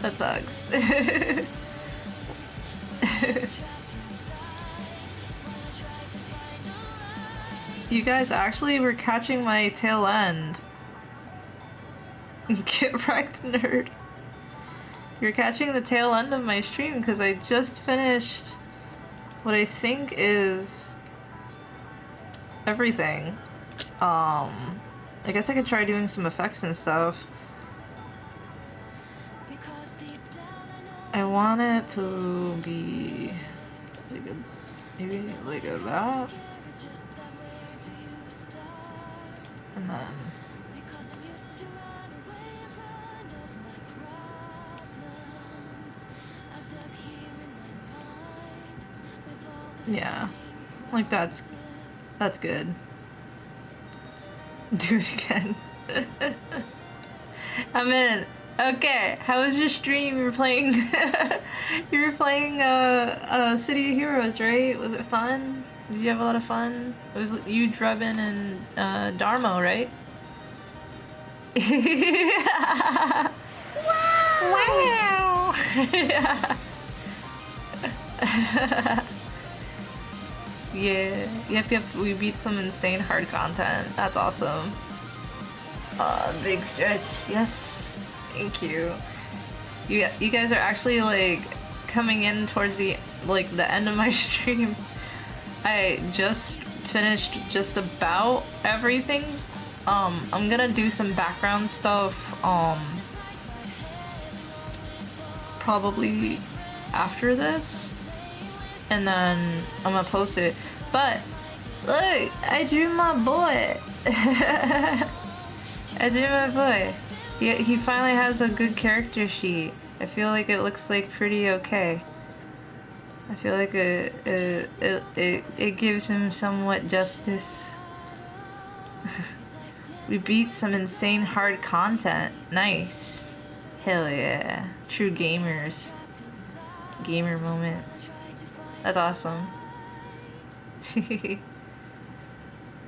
That sucks. You guys actually were catching my tail end. Get wrecked, nerd. You're catching the tail end of my stream because I just finished what I think is everything. I guess I could try doing some effects and stuff. I want it to be like maybe like a that. And then yeah, like that's good. Do it again. I'm in. Okay, how was your stream? You were playing you were playing City of Heroes, right? Was it fun? Did you have a lot of fun? It was you, Drebin, and Darmo, right? Wow! Wow! Yeah. Yep, we beat some insane hard content. That's awesome. Big stretch. Yes. Thank you. You guys are actually like coming in towards the end of my stream. I just finished just about everything. I'm gonna do some background stuff probably after this, and then I'm gonna post it. But look, I drew my boy. I drew my boy. He finally has a good character sheet. I feel like it looks like pretty okay. I feel like it gives him somewhat justice. We beat some insane hard content. Nice. Hell yeah. True gamers. Gamer moment. That's awesome.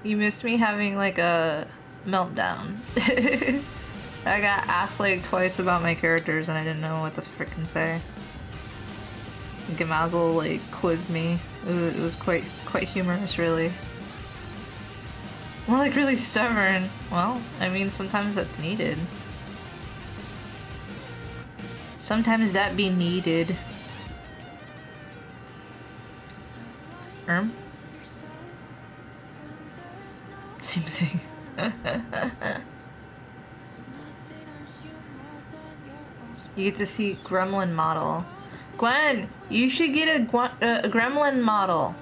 You missed me having like a meltdown. I got asked like twice about my characters and I didn't know what to frickin' say. Gamazel like quizzed me. It was quite humorous, really. More like really stubborn. Well, I mean, sometimes that's needed. Sometimes that be needed. Same thing. You get to see gremlin model. Gwen, you should get a gremlin model.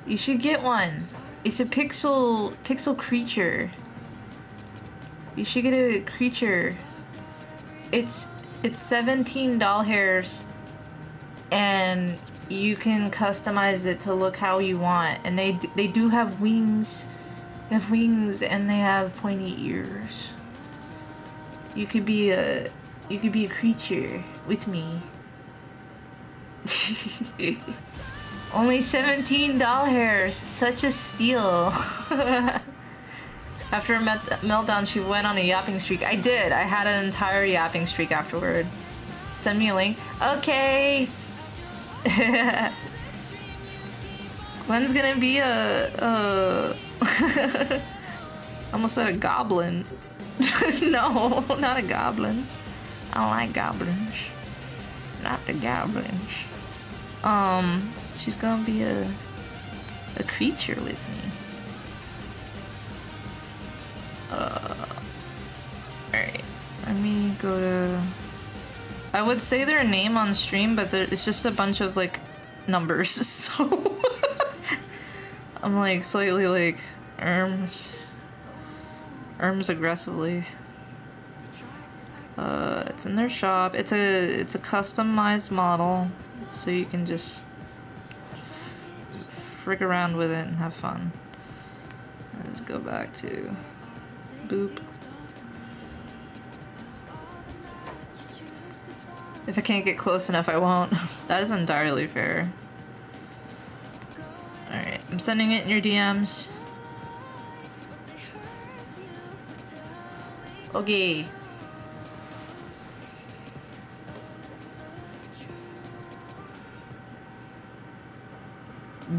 You should get one. It's a pixel creature. You should get a creature. It's 17 doll hairs, and you can customize it to look how you want. And they do have wings. They have wings, and they have pointy ears. You could be a creature with me. Only 17 doll hairs. Such a steal. After a meltdown, she went on a yapping streak. I did. I had an entire yapping streak afterward. Send me a link. Okay. Gwen's gonna be a almost said a goblin. No, not a goblin. I don't like goblins. Not the goblins. She's gonna be a creature with me. Alright. Let me go to... I would say their name on stream, but it's just a bunch of, like, numbers, so... I'm, like, slightly, like, Erms aggressively. It's in their shop. It's a customized model, so you can just frick around with it and have fun. Let's go back to boop. If I can't get close enough, I won't. That is entirely fair. Alright, I'm sending it in your DMs. Okay.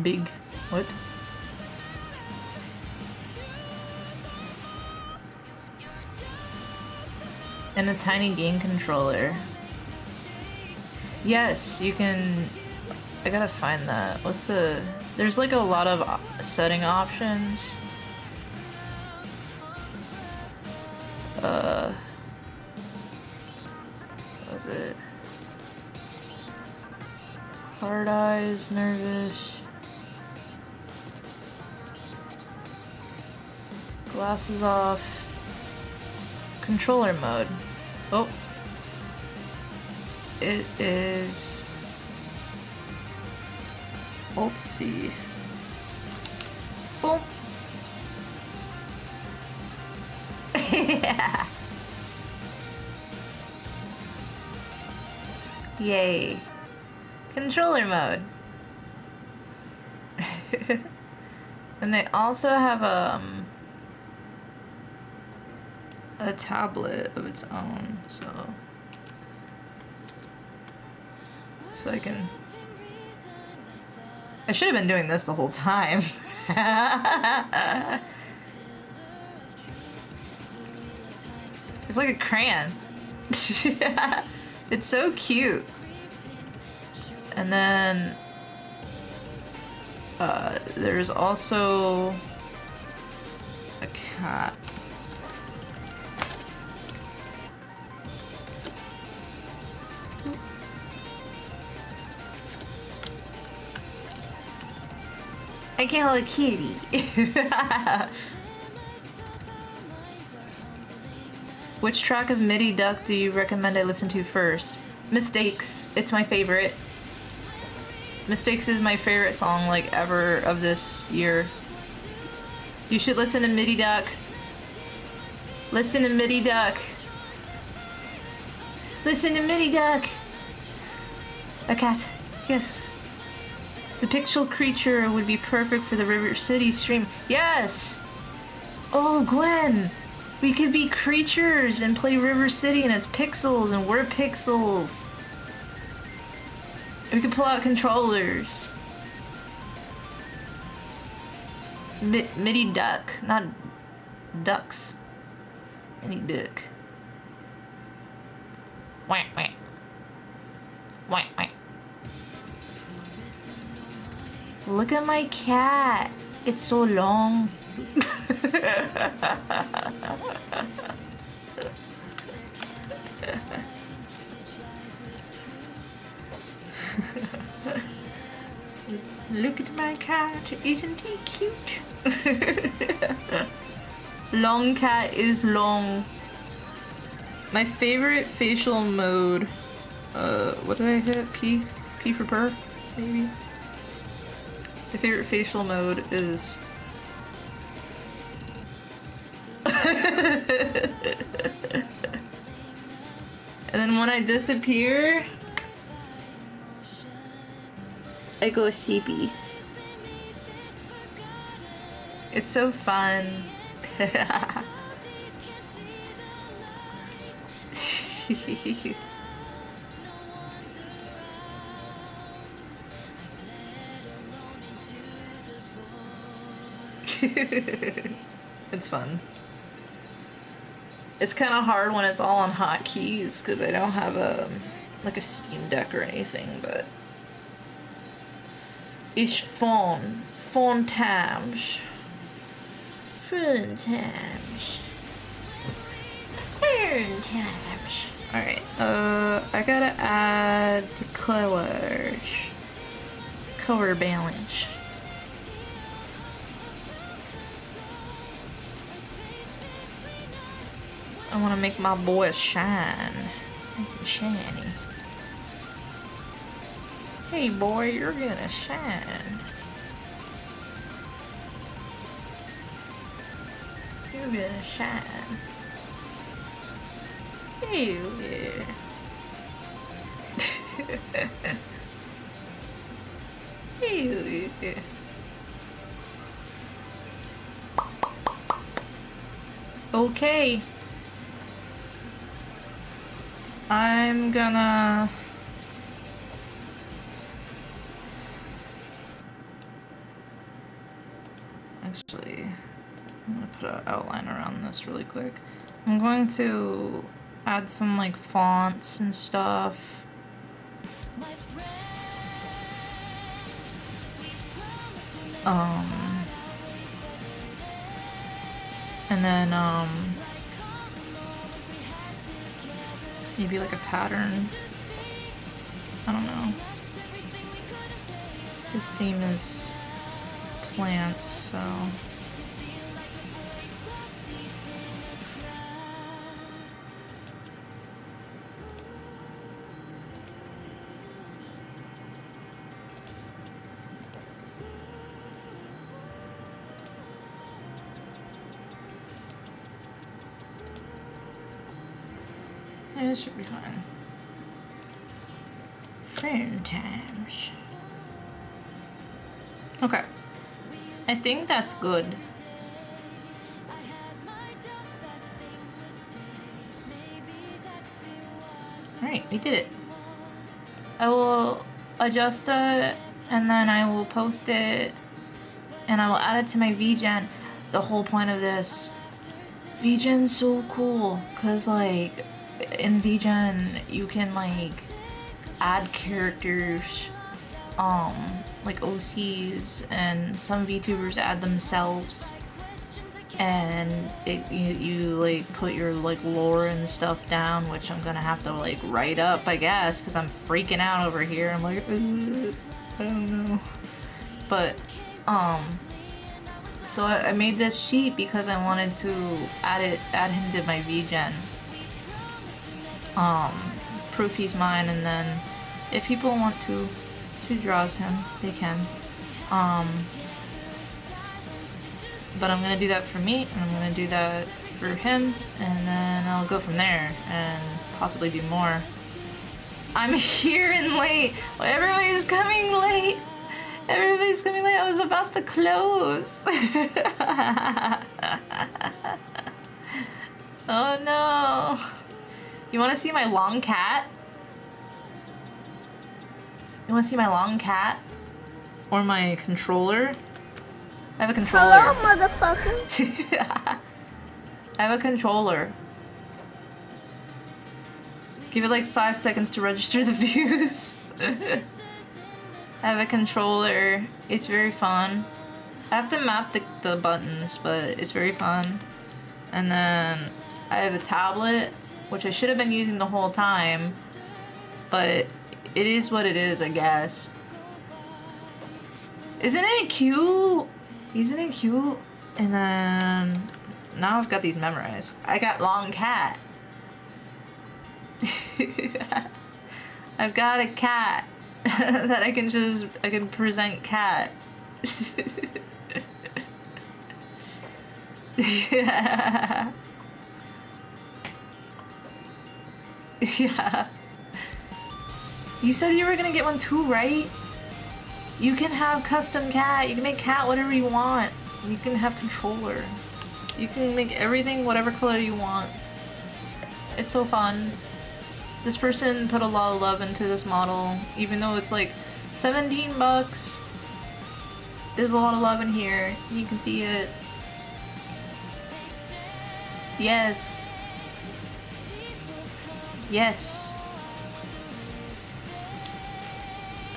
Big. What? And a tiny game controller. Yes, you can... I gotta find that. What's the... There's like a lot of setting options. What was it? Hard eyes, nervous. Glasses off. Controller mode. Oh. It is Alt-C. Boom. Yeah. Yay. Controller mode. And they also have a tablet of its own, so I can... I should have been doing this the whole time. It's like a crayon. It's so cute. And then there's also a cat. I can't hold a kitty. Which track of MIDI Duck do you recommend I listen to first? Mistakes. It's my favorite. Mistakes is my favorite song, like, ever of this year. You should listen to MIDI Duck. Listen to MIDI Duck. Listen to MIDI Duck. A cat. Yes. The pixel creature would be perfect for the River City stream. Yes! Oh, Gwen! We could be creatures and play River City and it's pixels and we're pixels. We could pull out controllers. MIDI Duck, not ducks. MIDI Duck. Whack, whack. Whack, whack. Look at my cat. It's so long. Look at my cat. Isn't he cute? Long cat is long. My favorite facial mode. What did I hit? P for purr? Maybe? My favorite facial mode is... And then when I disappear, I go sheepies. It's so fun. It's fun. It's kind of hard when it's all on hotkeys because I don't have a like a Steam Deck or anything, but it's fun. Fun times. Fun times. Fun times. Alright, I gotta add the colors. Color balance. I want to make my boy shine. Make him shiny. Hey boy, you're gonna shine. You're gonna shine. Hell yeah. Hell yeah. Okay. I'm gonna... Actually, I'm gonna put an outline around this really quick. I'm going to add some like fonts and stuff. And then maybe like a pattern. I don't know. This theme is plants, so. Yeah, this should be fine. Fun times. Okay. I think that's good. Alright, we did it. I will adjust it and then I will post it and I will add it to my VGen. The whole point of this, VGen's so cool because like in VGen you can like add characters, like OCs, and some VTubers add themselves, and you like put your like lore and stuff down, which I'm gonna have to like write up, I guess, because I'm freaking out over here. I'm like, I don't know, but so I made this sheet because I wanted to add him to my VGen. Proof he's mine, and then if people want to draws him, they can. But I'm gonna do that for me, and I'm gonna do that for him, and then I'll go from there and possibly do more. I'm here and late. Well, everybody's coming late. Everybody's coming late. I was about to close. Oh no. You want to see my long cat? You want to see my long cat? Or my controller? I have a controller. Hello, motherfucker. I have a controller. Give it like 5 seconds to register the views. I I have a controller. It's very fun. I have to map the buttons, but it's very fun. And then I have a tablet, which I should have been using the whole time, but it is what it is, I guess. Isn't it cute? Isn't it cute? And then now I've got these memorized. I got long cat. I've got a cat that I can present cat. Yeah. Yeah. You said you were gonna get one too, right? You can have custom cat. You can make cat whatever you want. You can have controller. You can make everything whatever color you want. It's so fun. This person put a lot of love into this model, even though it's like 17 bucks. There's a lot of love in here. You can see it. Yes. Yes.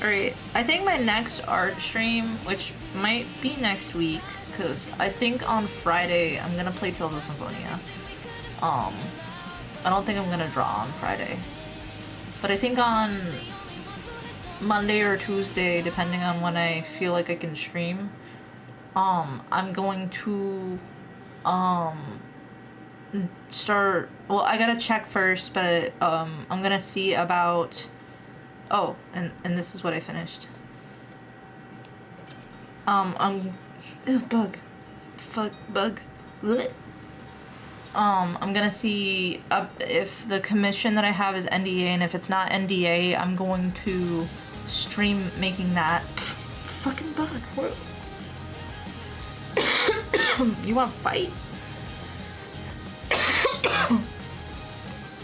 Alright, I think my next art stream, which might be next week, because I think on Friday I'm gonna play Tales of Symphonia. I don't think I'm gonna draw on Friday. But I think on Monday or Tuesday, depending on when I feel like I can stream, I'm going to start, well, I gotta check first, but I'm gonna see about, oh, and this is what I finished. Ew, bug. Fuck, bug. Blech. I'm gonna see if the commission that I have is NDA, and if it's not NDA, I'm going to stream making that. Fucking bug. You wanna fight?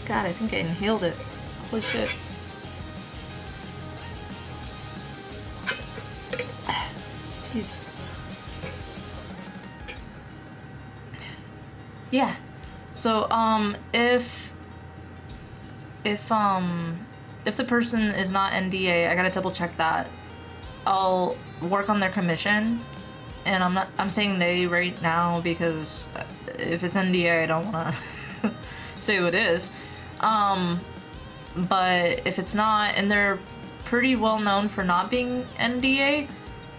God, I think I inhaled it. Holy shit. Jeez. Yeah. So, if the person is not NDA, I gotta double check that. I'll work on their commission, and I'm saying they right now because if it's NDA, I don't wanna say who it is. But if it's not, and they're pretty well known for not being NDA,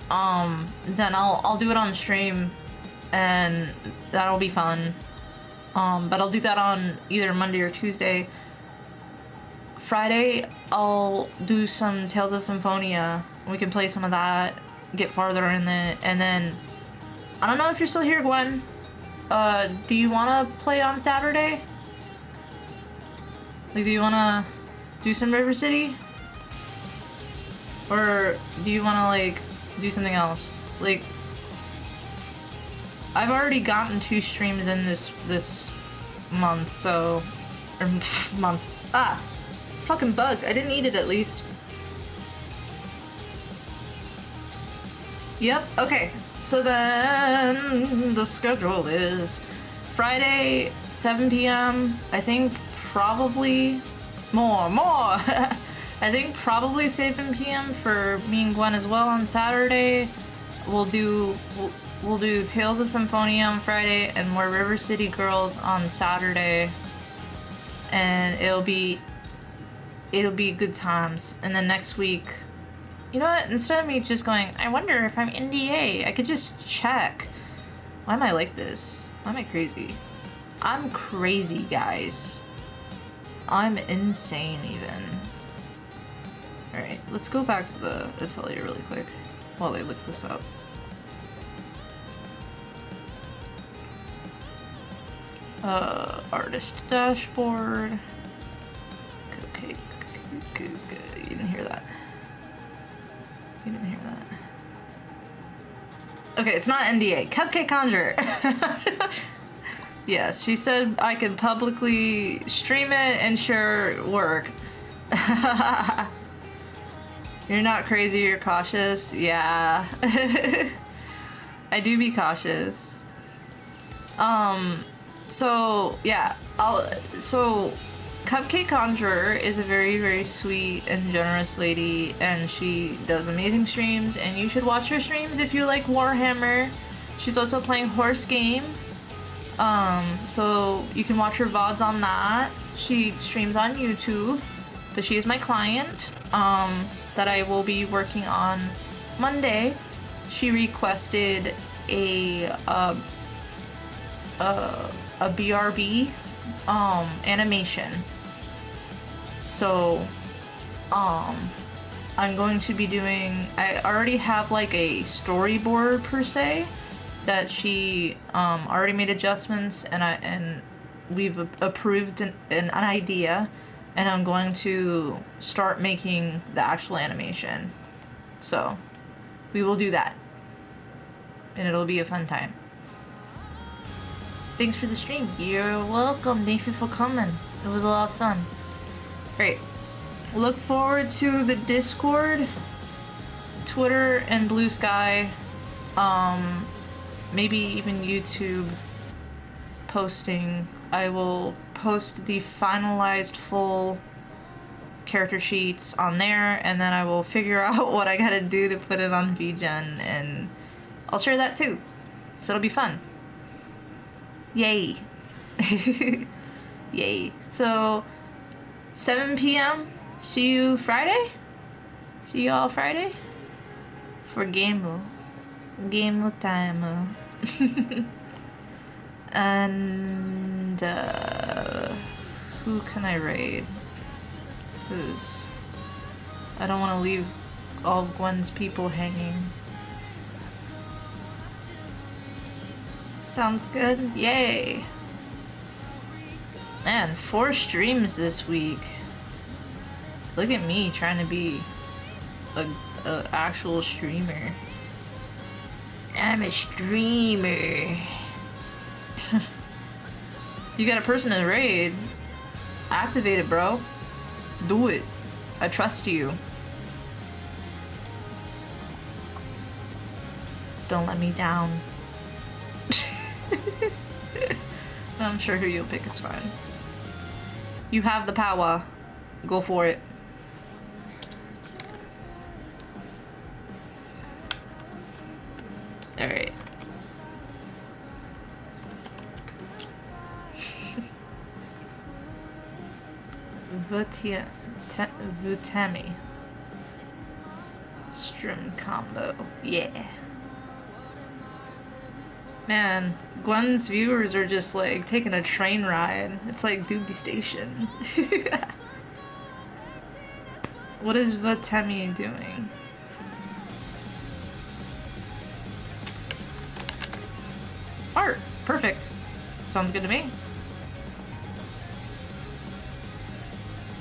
then I'll do it on stream, and that'll be fun. But I'll do that on either Monday or Tuesday. Friday, I'll do some Tales of Symphonia. We can play some of that, get farther in it, and then I don't know if you're still here, Gwen. Do you want to play on Saturday? Like, do you want to do some River City? Or do you want to, like, do something else? Like, I've already gotten 2 streams in this month, so... Or month. Ah! Fucking bug. I didn't eat it at least. Yep, okay. So then the schedule is Friday, 7 p.m. I think probably more. I think probably 7 p.m. for me and Gwen as well on Saturday. We'll do Tales of Symphonia on Friday and more River City Girls on Saturday. And it'll be good times. And then next week, you know what? Instead of me just going, I wonder if I'm NDA, I could just check. Why am I like this? Why am I crazy? I'm crazy, guys. I'm insane, even. Alright, let's go back to the atelier really quick while they look this up. Artist dashboard. Okay, good. You didn't hear that. You didn't hear that. Okay, it's not NDA. Cupcake Conjurer. Yes, she said I could publicly stream it and share work. You're not crazy, you're cautious. Yeah. I do be cautious. So yeah, so Cupcake Conjurer is a very, very sweet and generous lady, and she does amazing streams, and you should watch her streams if you like Warhammer. She's also playing Horse Game, so you can watch her VODs on that. She streams on YouTube, but she is my client that I will be working on Monday. She requested a BRB animation. So, I'm going to be doing, I already have like a storyboard per se that she already made adjustments, and we've approved an idea, and I'm going to start making the actual animation. So, we will do that, and it'll be a fun time. Thanks for the stream. You're welcome. Thank you for coming. It was a lot of fun. Great. Look forward to the Discord, Twitter, and Blue Sky. Maybe even YouTube posting. I will post the finalized full character sheets on there, and then I will figure out what I gotta do to put it on VGen, and I'll share that too. So it'll be fun. Yay. Yay. So, 7 p.m. See you Friday? See you all Friday? For Gameo. Gameo time. And, who can I raid? Who's? I don't want to leave all of Gwen's people hanging. Sounds good. Yay. Man, 4 streams this week. Look at me trying to be a actual streamer. I'm a streamer. You got a person in the raid. Activate it, bro. Do it. I trust you. Don't let me down. I'm sure who you'll pick is fine. You have the power. Go for it. Alright. Vutami. Strim combo. Yeah. Man, Gwen's viewers are just like taking a train ride. It's like Doobie Station. What is Vutemi doing? Art. Perfect. Sounds good to me.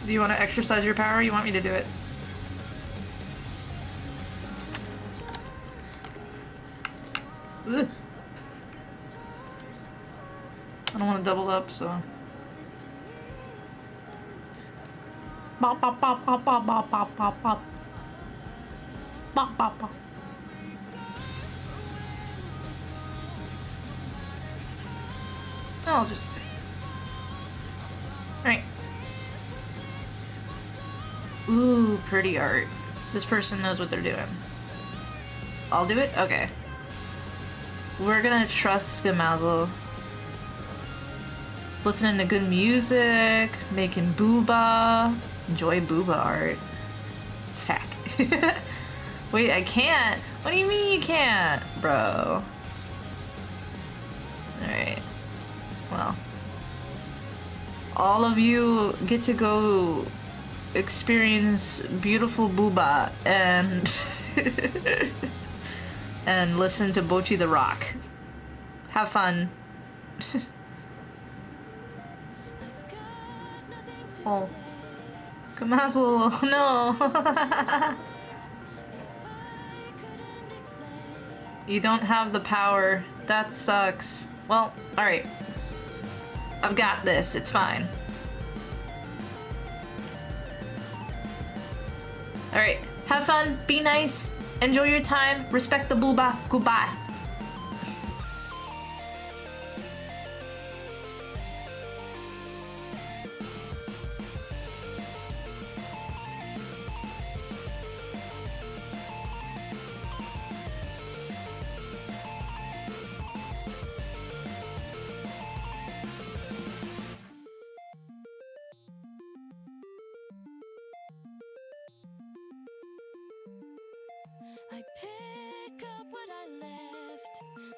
Do you want to exercise your power or you want me to do it? Ugh. I don't want to double up, so. Bop, bop, bop, bop, bop, bop, bop, bop, bop. Bop, bop, bop. I'll just. Alright. Ooh, pretty art. This person knows what they're doing. I'll do it? Okay. We're gonna trust Gamazel. Listening to good music, making booba. Enjoy booba art. Fact. Wait, I can't? What do you mean you can't, bro? Alright. Well. All of you get to go experience beautiful booba and and listen to Bochi the Rock. Have fun. Oh. Kamazel, no. You don't have the power. That sucks. Well, alright. I've got this. It's fine. Alright. Have fun. Be nice. Enjoy your time. Respect the booba. Goodbye.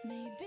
Maybe